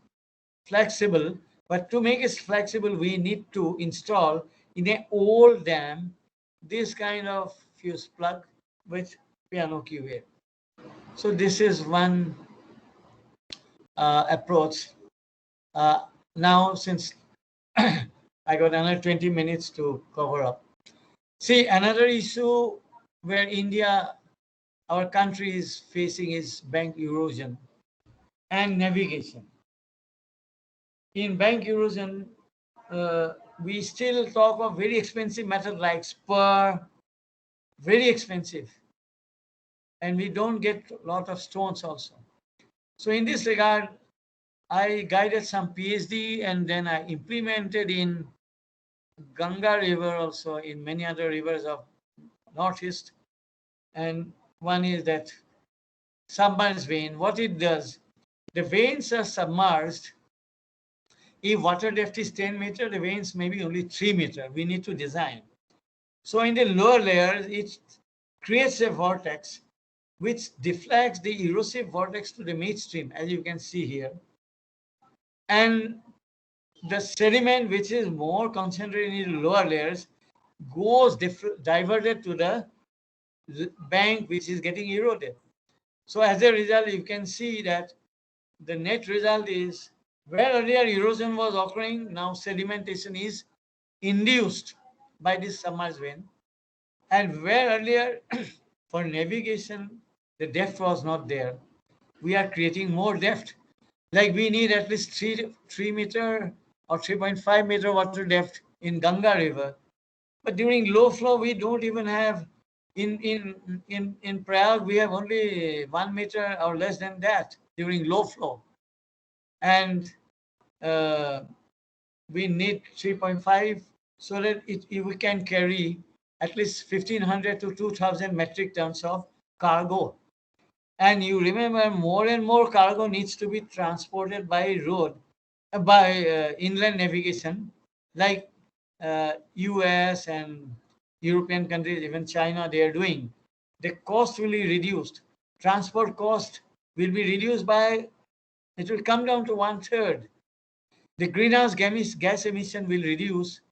flexible, but to make it flexible, we need to install in an old dam this kind of fuse plug with piano keyware. So this is one approach. Now, since I got another 20 minutes to cover up. See, another issue where India, our country, is facing is bank erosion and navigation. In bank erosion, we still talk of very expensive method like spur, very expensive, and we don't get a lot of stones also. So in this regard, I guided some PhD, and then I implemented in Ganga River, also in many other rivers of Northeast. And one is that submerged vein. What it does, the veins are submerged. If water depth is 10 meters, the veins may be only 3 meters. We need to design. So in the lower layers, it creates a vortex which deflects the erosive vortex to the midstream, as you can see here. And the sediment, which is more concentrated in the lower layers, goes diverted to the bank, which is getting eroded. So as a result, you can see that the net result is where earlier erosion was occurring, now sedimentation is induced by this submerged vein. And where earlier for navigation, the depth was not there, we are creating more depth. Like we need at least 3 meter or 3.5 meter water depth in Ganga River. But during low flow, we don't even have, in Prayag, we have only 1 meter or less than that during low flow. And we need 3.5 so that we can carry at least 1,500 to 2,000 metric tons of cargo. And you remember, more and more cargo needs to be transported by road, by inland navigation, like US and European countries, even China, they are doing. The cost will be reduced. Transport cost will be reduced by, it will come down to 1/3. The greenhouse gas emission will reduce.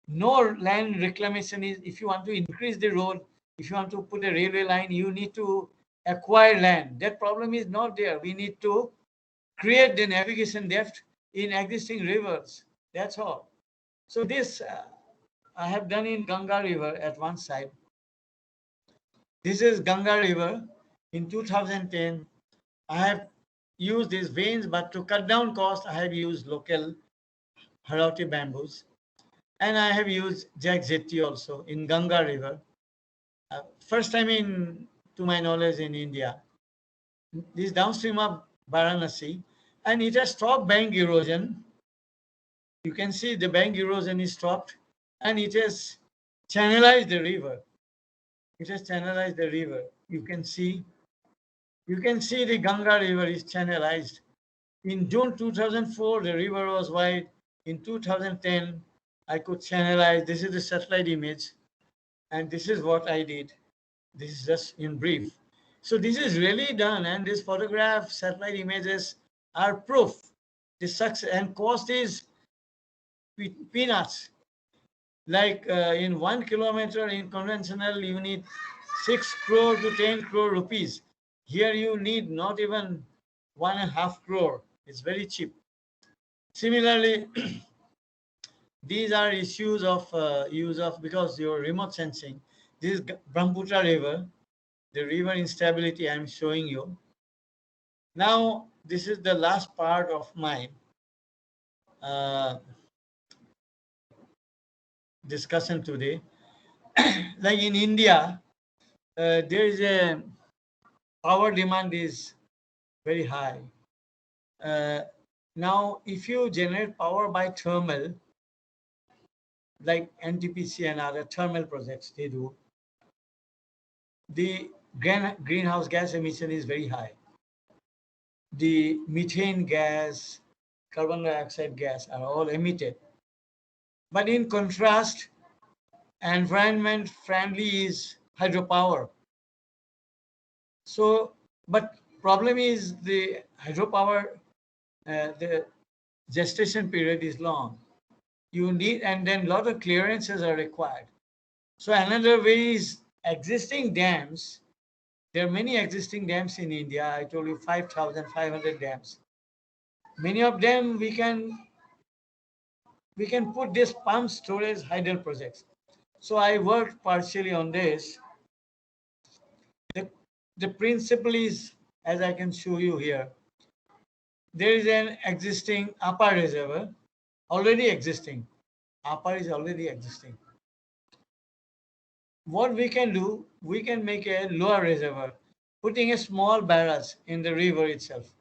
No land reclamation is, if you want to increase the road, if you want to put a railway line, you need to acquire land. That problem is not there. We need to create the navigation depth in existing rivers. That's all. So this I have done in Ganga River at one side. This is Ganga River. In 2010, I have used these veins, but to cut down cost, I have used local Harauti bamboos. And I have used Jack Jetty also in Ganga River. First time to my knowledge, in India. This downstream of Varanasi, and it has stopped bank erosion. You can see the bank erosion is stopped, and it has channelized the river. It has channelized the river. You can see the Ganga River is channelized. In June 2004, the river was wide. In 2010, I could channelize. This is the satellite image, and this is what I did. This is just in brief. So this is really done, and this photograph, satellite images are proof. The success and cost is peanuts. Like in 1 kilometer in conventional, you need 6 crore to 10 crore rupees. Here you need not even 1.5 crore. It's very cheap. Similarly, these are issues of use of, because your remote sensing. This is Brahmaputra River, the river instability I'm showing you. Now, this is the last part of my discussion today. Like in India, there is a power demand is very high. Now, if you generate power by thermal, like NTPC and other thermal projects they do, the greenhouse gas emission is very high. The methane gas, carbon dioxide gas are all emitted. But in contrast, environment friendly is hydropower. So, but problem is the hydropower, the gestation period is long. You need, and then a lot of clearances are required. So another way is existing dams. There are many existing dams in India. I told you 5,500 dams. Many of them we can put this pump storage hydel projects. So I worked partially on this. The principle is, as I can show you here, there is an existing upper reservoir, already existing. Upper is already existing. What we can do, we can make a lower reservoir, putting a small barrage in the river itself.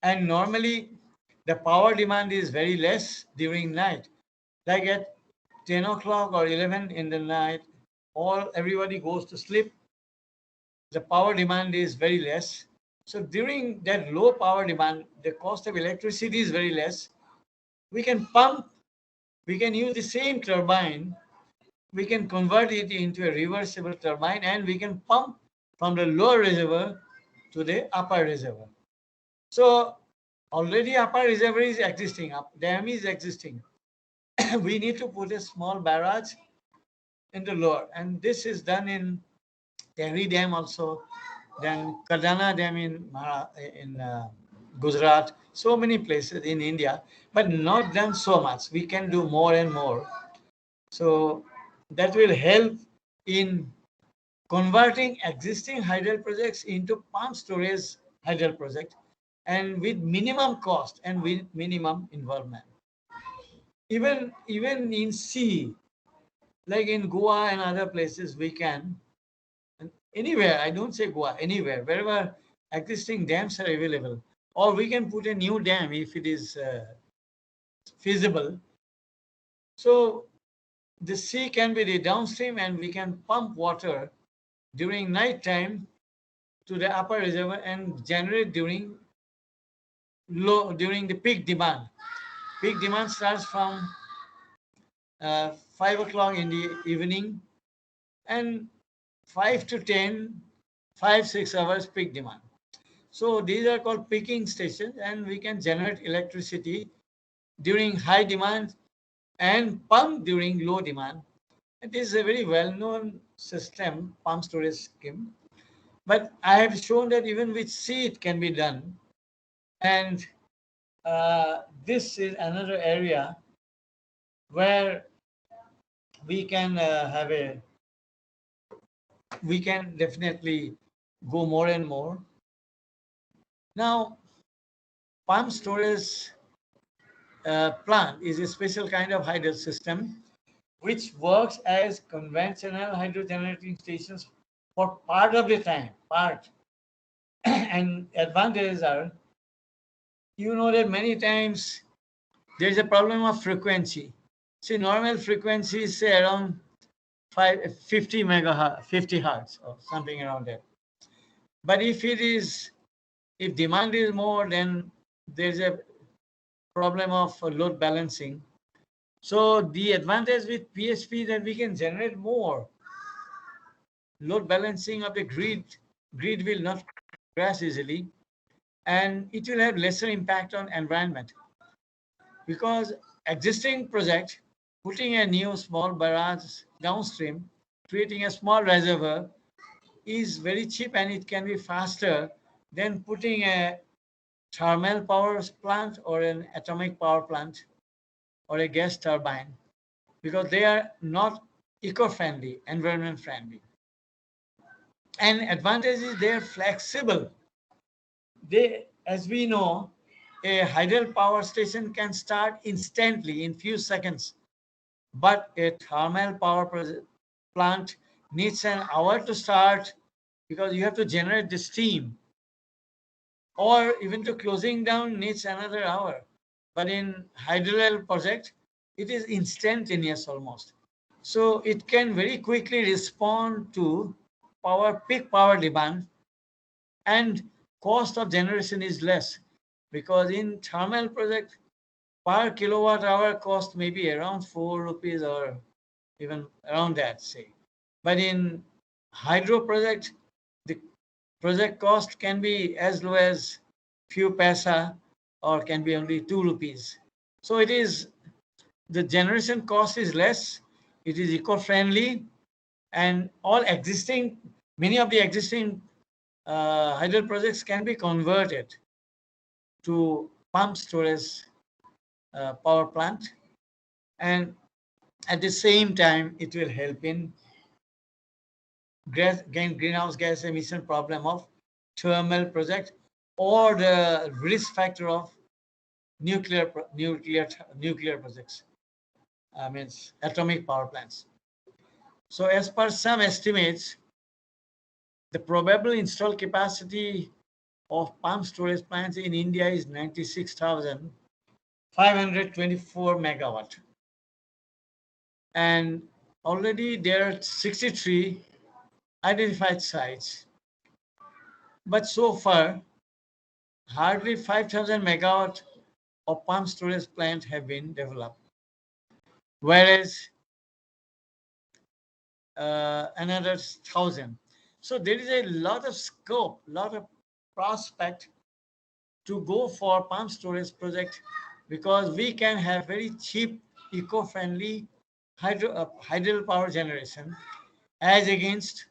And normally, the power demand is very less during night. Like at 10 o'clock or 11 in the night, everybody goes to sleep. The power demand is very less. So during that low power demand, the cost of electricity is very less. We can pump, we can use the same turbine, we can convert it into a reversible turbine, and we can pump from the lower reservoir to the upper reservoir. So already upper reservoir is existing, dam is existing. We need to put a small barrage in the lower, and this is done in Tehri Dam also, then Kardana Dam in Gujarat, so many places in India, but not done so much. We can do more and more. So that will help in converting existing hydel projects into pump storage hydel project, and with minimum cost and with minimum involvement. Even in sea, like in Goa and other places, we can, and anywhere, I don't say Goa, anywhere, wherever existing dams are available, or we can put a new dam if it is feasible. So the sea can be the downstream, and we can pump water during night time to the upper reservoir and generate during the peak demand. Peak demand starts from 5 o'clock in the evening, and 5 to 10, 5-6 hours peak demand. So these are called peaking stations, and we can generate electricity during high demand and pump during low demand. It is a very well-known system, pump storage scheme. But I have shown that even with sea it can be done. And this is another area where we can we can definitely go more and more. Now, pump storage plant is a special kind of hydel system which works as conventional hydro generating stations for part of the time, and advantages are, you know that many times there is a problem of frequency. See, normal frequency is say around 50 megahertz, 50 hertz or something around that. But if it is If demand is more, then there's a problem of load balancing. So the advantage with PSP is that we can generate more. Load balancing of the grid will not crash easily, and it will have lesser impact on environment. Because existing project, putting a new small barrage downstream, creating a small reservoir is very cheap, and it can be faster than putting a thermal power plant or an atomic power plant or a gas turbine, because they are not eco-friendly, environment friendly. And advantage is they are flexible. They, as we know, a hydel power station can start instantly in few seconds, but a thermal power plant needs an hour to start because you have to generate the steam, or even to closing down needs another hour. But in hydrel project, it is instantaneous almost. So it can very quickly respond to peak power demand, and cost of generation is less, because in thermal project per kilowatt hour cost may be around 4 rupees or even around that, say. But in hydro project, the project cost can be as low as few paisa or can be only 2 rupees. So it is, the generation cost is less, it is eco-friendly, and many of the existing hydro projects can be converted to pump storage power plant, and at the same time it will help in greenhouse gas emission problem of thermal project or the risk factor of nuclear projects, means atomic power plants. So as per some estimates, the probable installed capacity of pump storage plants in India is 96,524 megawatt. And already there are 63 identified sites. But so far, hardly 5,000 megawatt of pump storage plants have been developed. Whereas another 1,000. So there is a lot of scope, lot of prospect to go for pump storage project, because we can have very cheap, eco-friendly hydro power generation as against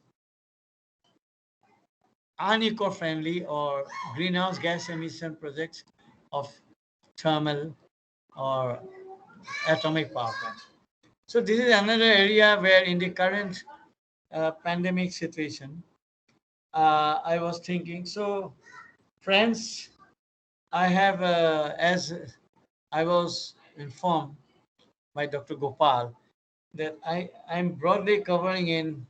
uneco-friendly or greenhouse gas emission projects of thermal or atomic power plants. So this is another area where in the current pandemic situation, I was thinking, so friends, I have, as I was informed by Dr. Gopal, that I'm broadly covering in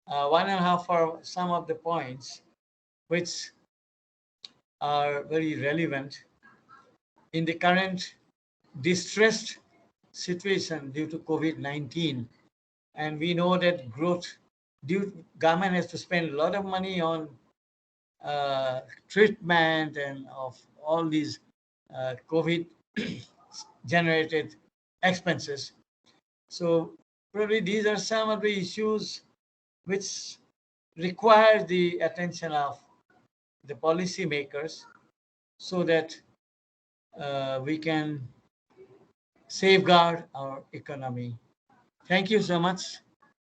1.5 hour some of the points which are very relevant in the current distressed situation due to COVID-19. And we know that government has to spend a lot of money on treatment and of all these COVID generated expenses. So probably these are some of the issues which require the attention of the policy makers, so that we can safeguard our economy. Thank you so much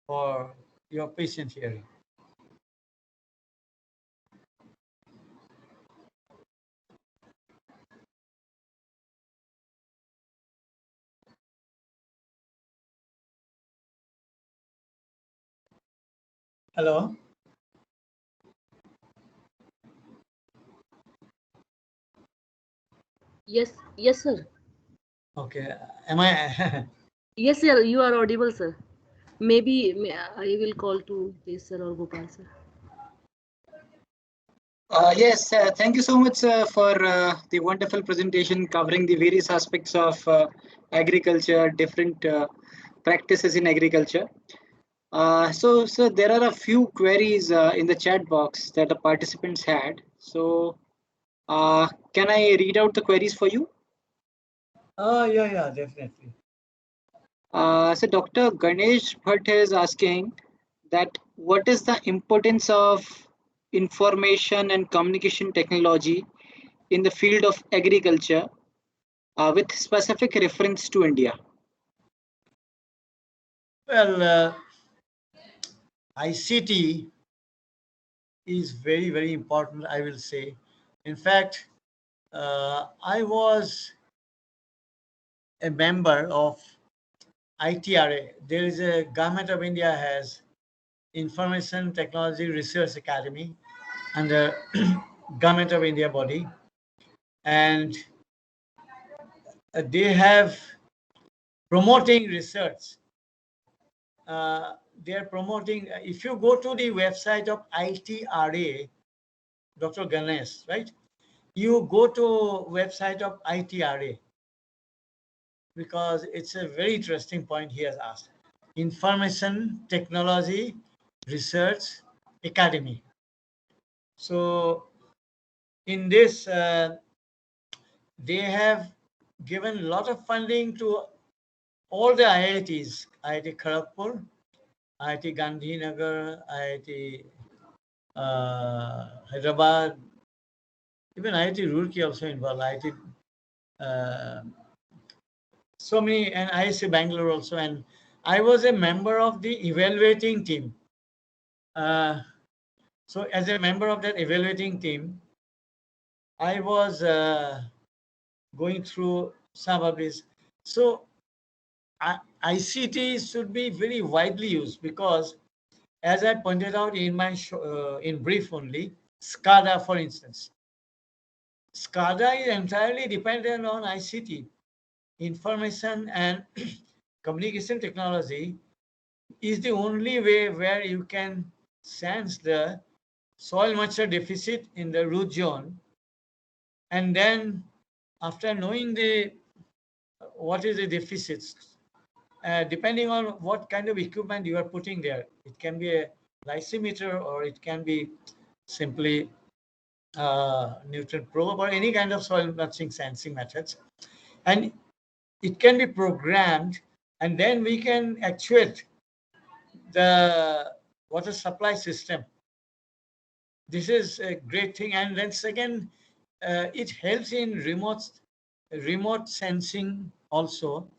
for your patient hearing. Hello. Yes, yes, sir. Okay. Am I? Yes, sir. You are audible, sir. Maybe I will call to this sir or Gopal, sir. Yes, thank you so much for the wonderful presentation covering the various aspects of agriculture, different practices in agriculture. So there are a few queries in the chat box that the participants had. So Can I read out the queries for you? Yeah, definitely. So Dr. Ganesh Bhatt is asking that what is the importance of information and communication technology in the field of agriculture with specific reference to India? Well, ICT is very, very important, I will say. In fact, I was a member of ITRA. There is a Government of India has Information Technology Research Academy under Government of India body, and they have promoting research. They are promoting. If you go to the website of ITRA, Dr. Ganesh, right? You go to website of ITRA because it's a very interesting point he has asked. Information Technology Research Academy. So in this, they have given a lot of funding to all the IITs, IIT Kharagpur, IIT Gandhinagar, IIT Hyderabad, even IIT Roorkee also involved, IIT, so many, and IIT Bangalore also. And I was a member of the evaluating team. So as a member of that evaluating team, I was going through some of this. So ICT should be very widely used because, as I pointed out in my in brief only, SCADA, for instance, SCADA is entirely dependent on ICT, information and communication technology is the only way where you can sense the soil moisture deficit in the root zone, and then after knowing the what is the deficits, depending on what kind of equipment you are putting there, it can be a lysimeter or it can be simply nutrient probe or any kind of soil matching sensing methods, and it can be programmed, and then we can actuate the water supply system. This is a great thing. And then second, it helps in remote sensing also.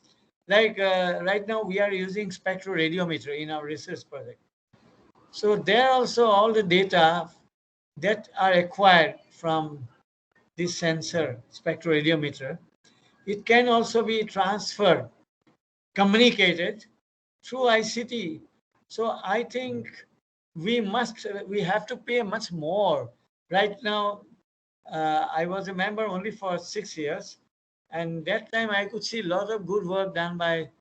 Like right now we are using spectroradiometer in our research project. So there also all the data that are acquired from this sensor spectroradiometer, it can also be transferred, communicated through ICT. So I think we have to pay much more. Right now, I was a member only for 6 years, and that time I could see a lot of good work done by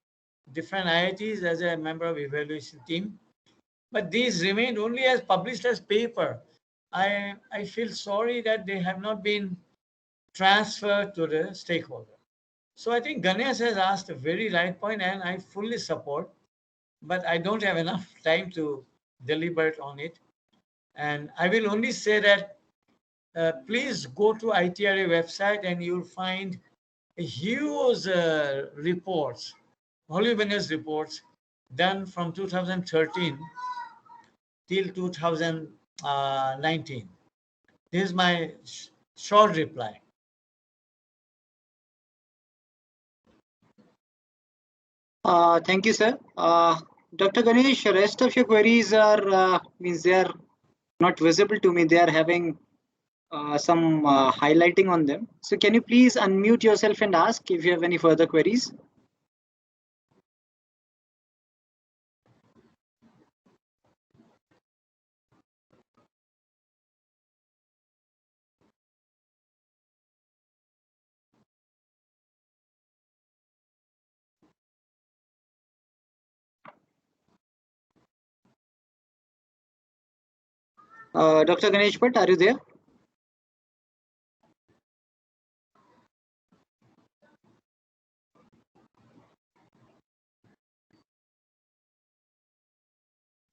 different IITs as a member of evaluation team. But these remained only as published as paper. I feel sorry that they have not been transferred to the stakeholder. So I think Ganesh has asked a very right point, and I fully support, but I don't have enough time to deliberate on it. And I will only say that please go to ITRA website and you'll find a huge reports, voluminous reports done from 2013 till 2019. This is my short reply. Thank you, sir. Dr. Ganesh, rest of your queries are means they are not visible to me. They are having some highlighting on them. So can you please unmute yourself and ask if you have any further queries? Dr. Ganesh Bhatt, are you there?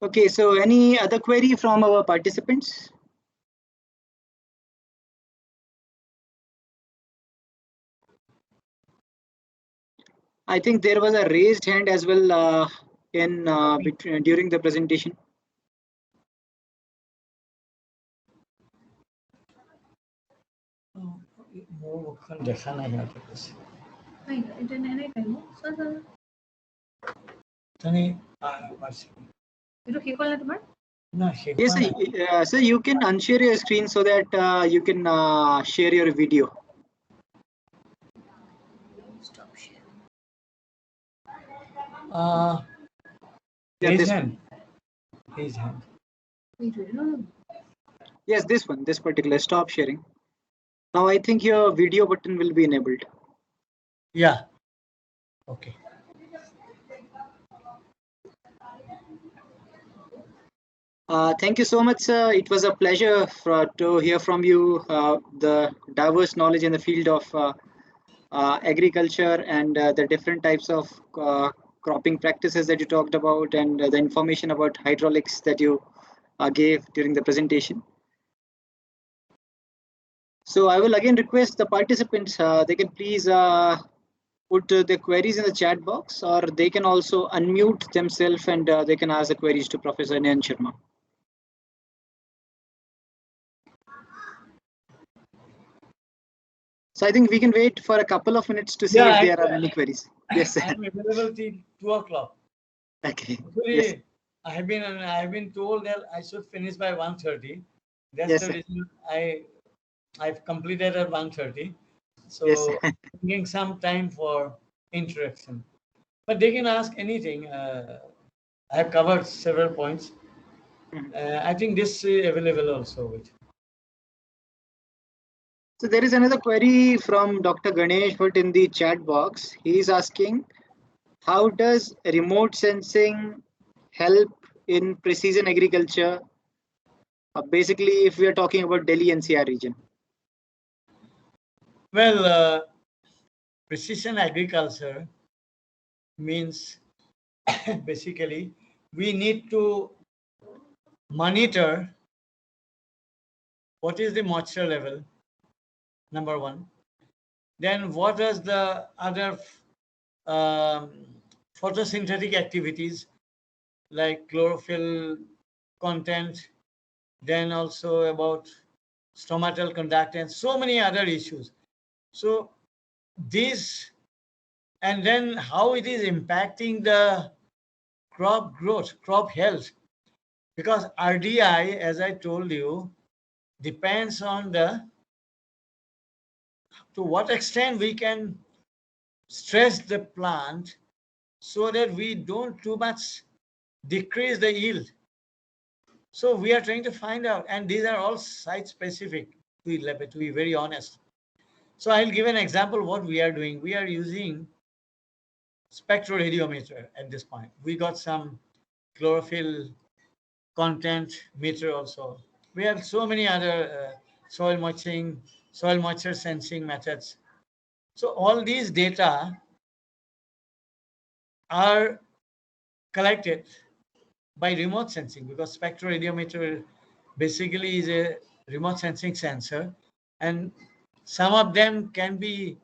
Okay, so any other query from our participants? I think there was a raised hand as well during the presentation. মোৰ মুখখন দেখা নাই সিহঁতে কৈছে Yes, sir, you can unshare your screen so that you can share your video. Stop sharing. His hand. His hand. Wait, no. Yes, this particular stop sharing. Now I think your video button will be enabled. Yeah. Okay. Thank you so much, sir. It was a pleasure to hear from you the diverse knowledge in the field of agriculture and the different types of cropping practices that you talked about, and the information about hydraulics that you gave during the presentation. So I will again request the participants, they can please put the queries in the chat box, or they can also unmute themselves and they can ask the queries to Professor Nayan Sharma. So I think we can wait for a couple of minutes to see if there are any queries. Yes, sir. I'm available till 2 o'clock. Okay. Actually, Yes. I've been told that I should finish by 1:30. That's Yes, the sir. reason I've completed at 1:30. So Yes, sir. giving some time for interaction. But they can ask anything. I have covered several points. I think this is available also with. So there is another query from Dr. Ganesh Bhatt in the chat box. He is asking, how does remote sensing help in precision agriculture? Basically, if we are talking about Delhi-NCR region. Well, precision agriculture means basically we need to monitor what is the moisture level, number one. Then what is the other photosynthetic activities like chlorophyll content, then also about stomatal conductance, so many other issues. So these, and then how it is impacting the crop growth, crop health, because RDI, as I told you, depends on to what extent we can stress the plant so that we don't too much decrease the yield. So we are trying to find out, and these are all site specific, to be very honest. So I'll give an example what we are doing. We are using spectroradiometer at this point. We got some chlorophyll content meter also. We have so many other soil moisture sensing methods. So all these data are collected by remote sensing, because spectroradiometer basically is a remote sensing sensor, and some of them can be,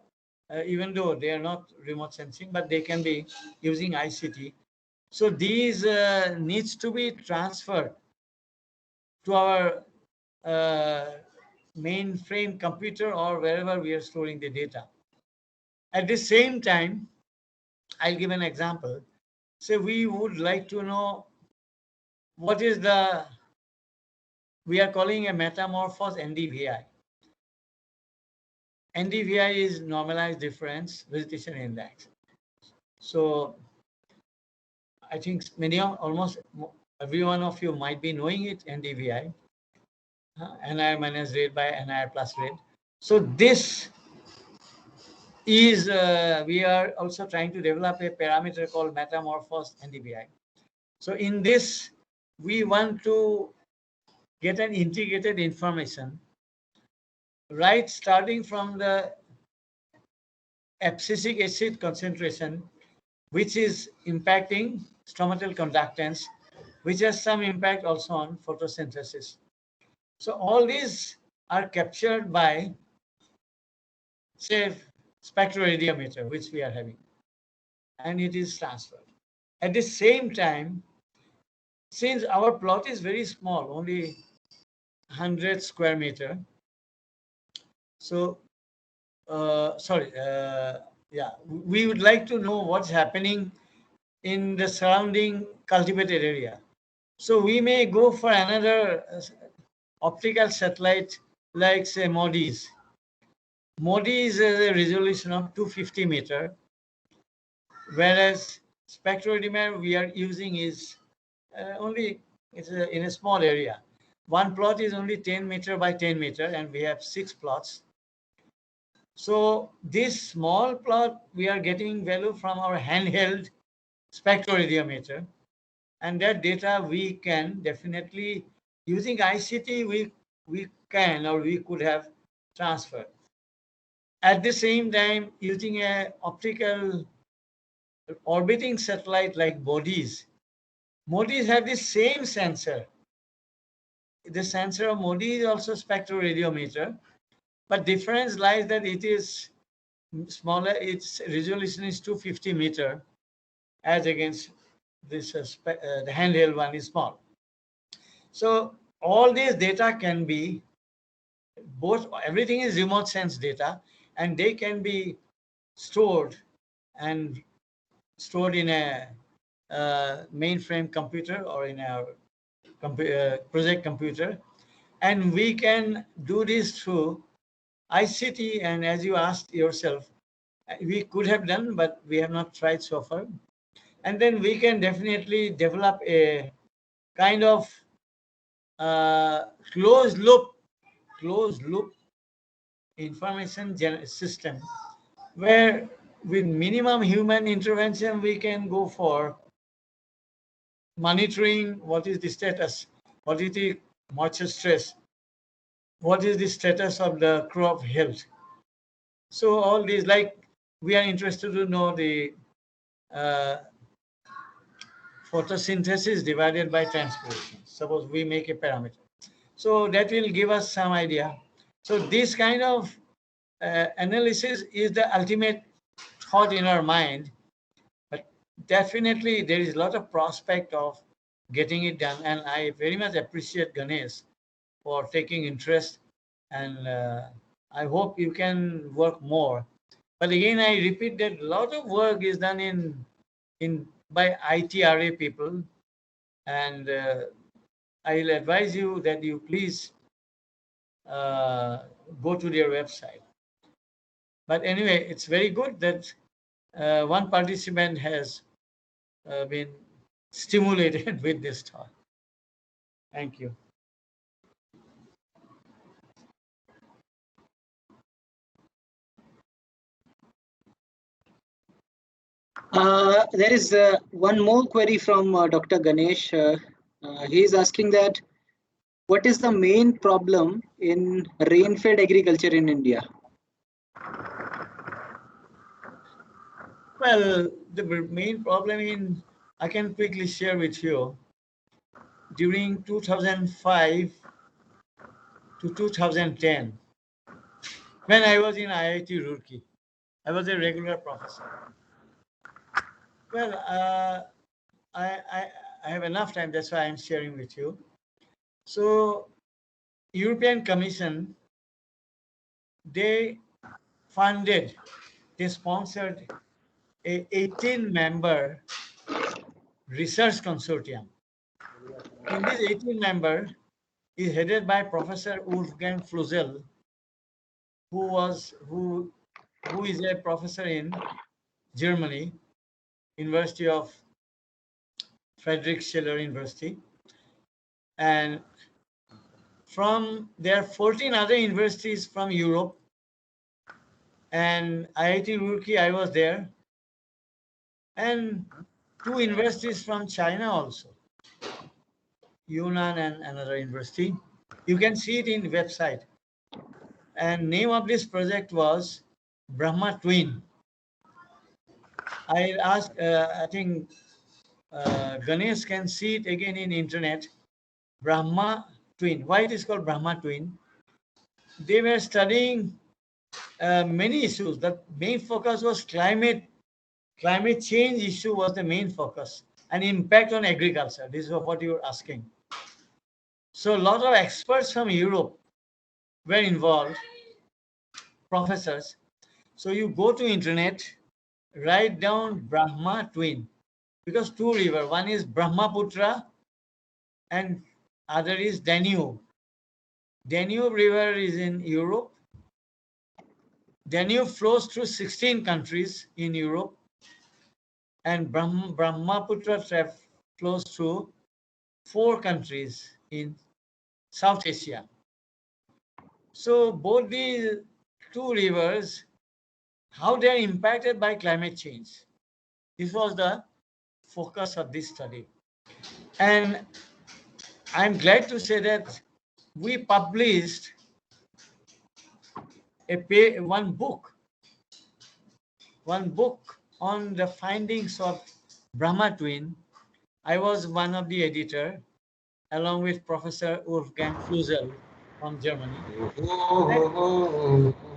even though they are not remote sensing, but they can be using ICT. So these needs to be transferred to our mainframe computer or wherever we are storing the data. At the same time, I'll give an example. Say we would like to know what is we are calling a metamorphose NDVI. NDVI is normalized difference vegetation index. So I think almost every one of you might be knowing it, NDVI, NIR minus rate by NIR plus rate. So this is, we are also trying to develop a parameter called metamorphose NDVI. So in this, we want to get an integrated information, right, starting from the abscisic acid concentration, which is impacting stomatal conductance, which has some impact also on photosynthesis. So all these are captured by, say, spectroradiometer, which we are having. and it is transferred. At the same time, since our plot is very small, only 100 square meter, so yeah, we would like to know what's happening in the surrounding cultivated area. So we may go for another optical satellite like say MODIS. MODIS is a resolution of 250 meter, whereas spectrometer we are using is only in a small area. One plot is only 10 meter by 10 meter, and we have 6 plots. So this small plot, we are getting value from our handheld spectroradiometer, and that data we can definitely, using ICT, we can or we could have transferred. At the same time, using a optical orbiting satellite like MODIS have the same sensor. The sensor of MODI is also spectroradiometer, but difference lies that it is smaller. Its resolution is 250 meter, as against this the handheld one is small. So all these data can be everything is remote sense data, and they can be stored in a mainframe computer or in our project computer, and we can do this through ICT. And as you asked yourself, we could have done, but we have not tried so far. And then we can definitely develop a kind of closed loop information system, where with minimum human intervention we can go for monitoring what is the status, what is the moisture stress, what is the status of the crop health. So all these, like we are interested to know the photosynthesis divided by transpiration. Suppose we make a parameter. So that will give us some idea. So this kind of analysis is the ultimate thought in our mind. But definitely there is a lot of prospect of getting it done. And I very much appreciate Ganesh for taking interest. And I hope you can work more. But again, I repeat that a lot of work is done by ITRA people, and I'll advise you that you please go to their website. But anyway, it's very good that one participant has been stimulated with this talk. Thank you. There is one more query from Dr. Ganesh. He is asking that what is the main problem in rain-fed agriculture in India? Well, the main problem I can quickly share with you. During 2005 to 2010, when I was in IIT Roorkee, I was a regular professor. Well, I have enough time, that's why I'm sharing with you. So, European Commission, they sponsored a 18-member research consortium. In this 18-member is headed by Professor Wolfgang Flusel, who is a professor in Germany, University of Friedrich Schiller University, and there are 14 other universities from Europe, and IIT Roorkee, I was there, and 2 universities from China also, Yunnan and another university. You can see it in the website. And name of this project was Brahma Twin. I asked, I think Ganesh can see it again in internet. Brahma Twin. Why it is called Brahma Twin? They were studying many issues. The main focus was climate climate change issue was the main focus and impact on agriculture. This is what you were asking. So a lot of experts from Europe were involved, professors. So you go to internet, write down Brahma twin, because two river, one is Brahmaputra and other is Danube. Danube river is in Europe. Danube flows through 16 countries in Europe, and Brahmaputra flows through 4 countries in South Asia. So both these two rivers, how they are impacted by climate change. This was the focus of this study. And I'm glad to say that we published one book on the findings of Brahma twin. I was one of the editor, along with Professor Wolfgang Flusel from Germany.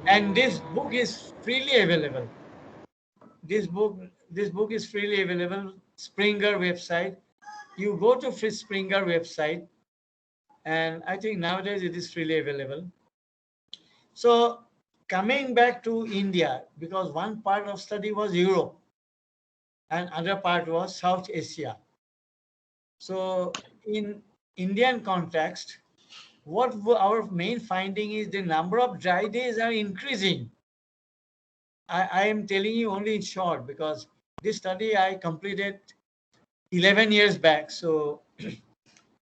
And this book is freely available. This book is freely available. Springer website. You go to Springer website, and I think nowadays it is freely available. So coming back to India, because one part of study was Europe and other part was South Asia. So in Indian context, what our main finding is the number of dry days are increasing. I am telling you only in short, because this study I completed 11 years back. So,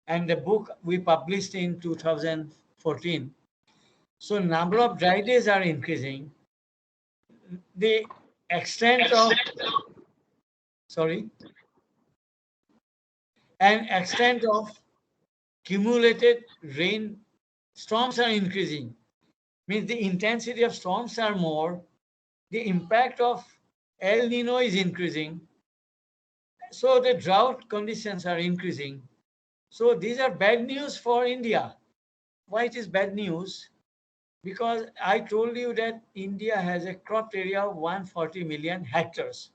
and the book we published in 2014. So number of dry days are increasing. The extent of, extent of cumulated rain storms are increasing. Means the intensity of storms are more. The impact of El Nino is increasing. So the drought conditions are increasing. So these are bad news for India. Why it is bad news? Because I told you that India has a cropped area of 140 million hectares.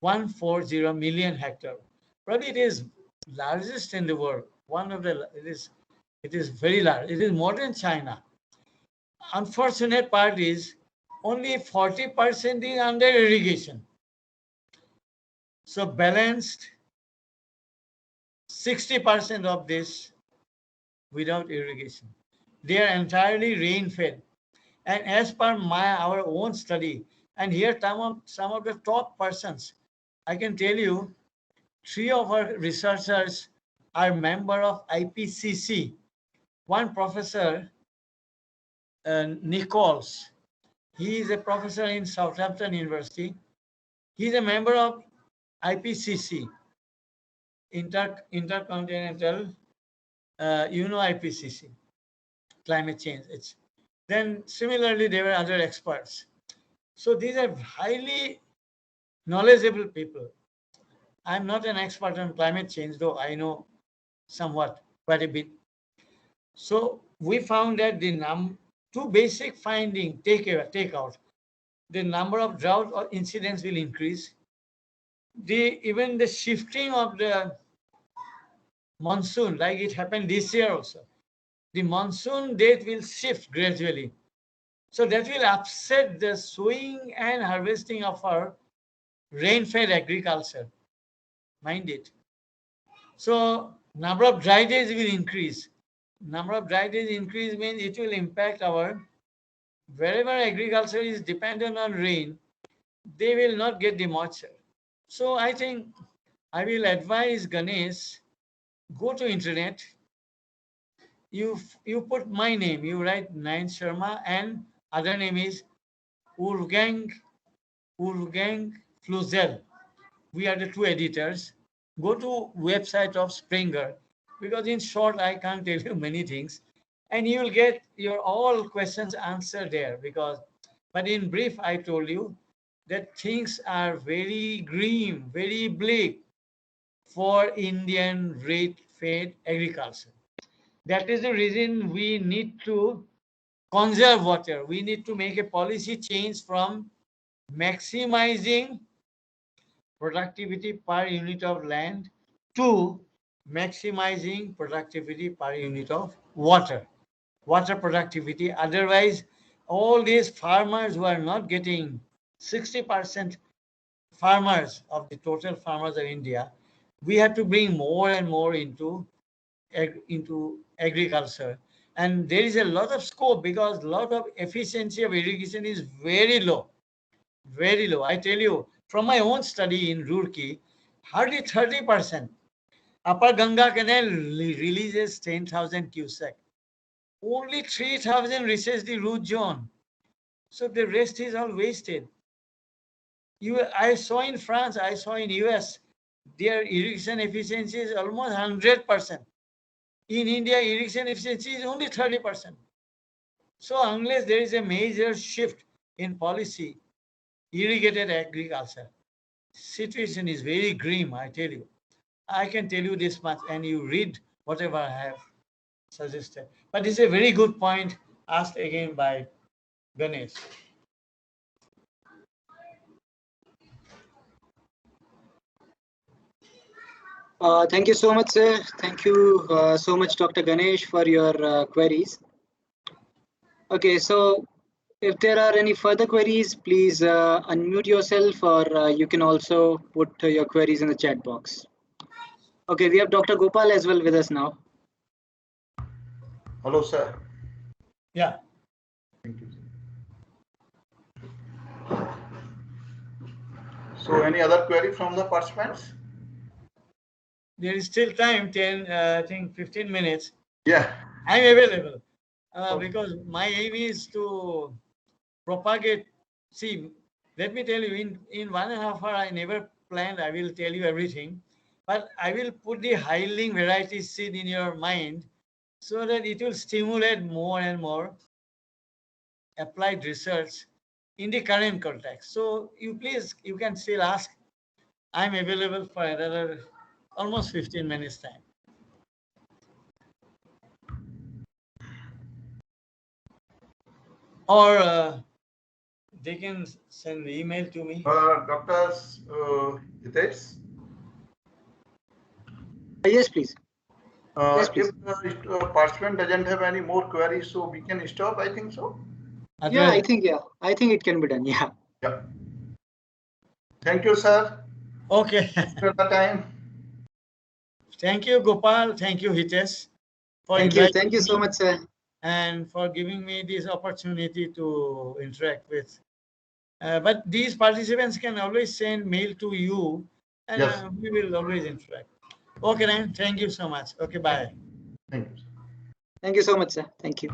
140 million hectares. Probably it is largest in the world. It is very large. It is more than China. Unfortunate part is only 40% is under irrigation. So balanced 60% of this without irrigation. They are entirely rain fed. And as per our own study, and here some of the top persons, I can tell you, 3 of our researchers are member of IPCC. One professor, Nichols, he is a professor in Southampton University. He is a member of IPCC, Intercontinental, IPCC, climate change. Then similarly, there were other experts. So these are highly knowledgeable people. I'm not an expert on climate change, though I know somewhat, quite a bit. So we found that the two basic findings take out. The number of drought or incidents will increase. Even the shifting of the monsoon, like it happened this year also, the monsoon date will shift gradually. So that will upset the sowing and harvesting of our rain-fed agriculture. Mind it. So number of dry days will increase. Number of dry days increase means it will impact wherever agriculture is dependent on rain, they will not get the moisture. So I think I will advise Ganesh, go to internet, you put my name, you write Nayan Sharma, and other name is Wolfgang Flusel. We are the 2 editors. Go to website of Springer, because in short I can't tell you many things, and you will get your all questions answered there. But in brief, I told you that things are very grim, very bleak for Indian rate-fed agriculture. That is the reason we need to conserve water. We need to make a policy change from maximizing productivity per unit of land to maximizing productivity per unit of water productivity. Otherwise, all these farmers who are not getting 60% farmers of the total farmers of India, we have to bring more and more into agriculture. And there is a lot of scope because a lot of efficiency of irrigation is very low. Very low. I tell you, from my own study in Roorkee, hardly 30%. Upper Ganga Canal releases 10,000 cusac. Only 3,000 reaches the root zone. So the rest is all wasted. I saw in France, I saw in US, their irrigation efficiency is almost 100%. In India, irrigation efficiency is only 30%. So unless there is a major shift in policy, irrigated agriculture, situation is very grim, I tell you. I can tell you this much, and you read whatever I have suggested. But it's a very good point asked again by Ganesh. Thank you so much, sir. Thank you so much, Dr. Ganesh, for your queries. Okay, so if there are any further queries, please unmute yourself, or you can also put your queries in the chat box. Okay, we have Dr. Gopal as well with us now. Hello, sir. Yeah. Thank you, sir. So any other query from the participants? There is still time, 10, I think 15 minutes. Yeah. I'm available Okay. because my aim is to propagate. See, let me tell you, in 1.5 hours, I never planned I will tell you everything, but I will put the high-yielding variety seed in your mind so that it will stimulate more and more applied research in the current context. So you can still ask. I'm available for another almost 15 minutes time. Or they can send the email to me. Dr. Hitesh? Yes, please. Yes, please. If the participant doesn't have any more queries, so we can stop, I think so. Yeah, I think it can be done. Yeah. Yeah. Thank you, sir. Okay. For the time. Thank you, Gopal. Thank you, Hitesh, for Thank you. inviting Thank you so me much, sir. and for giving me this opportunity to interact with. But these participants can always send mail to you, and Yes. we will always interact. Okay, then. Thank you so much. Okay, bye. Thank you, sir. Thank you so much, sir. Thank you.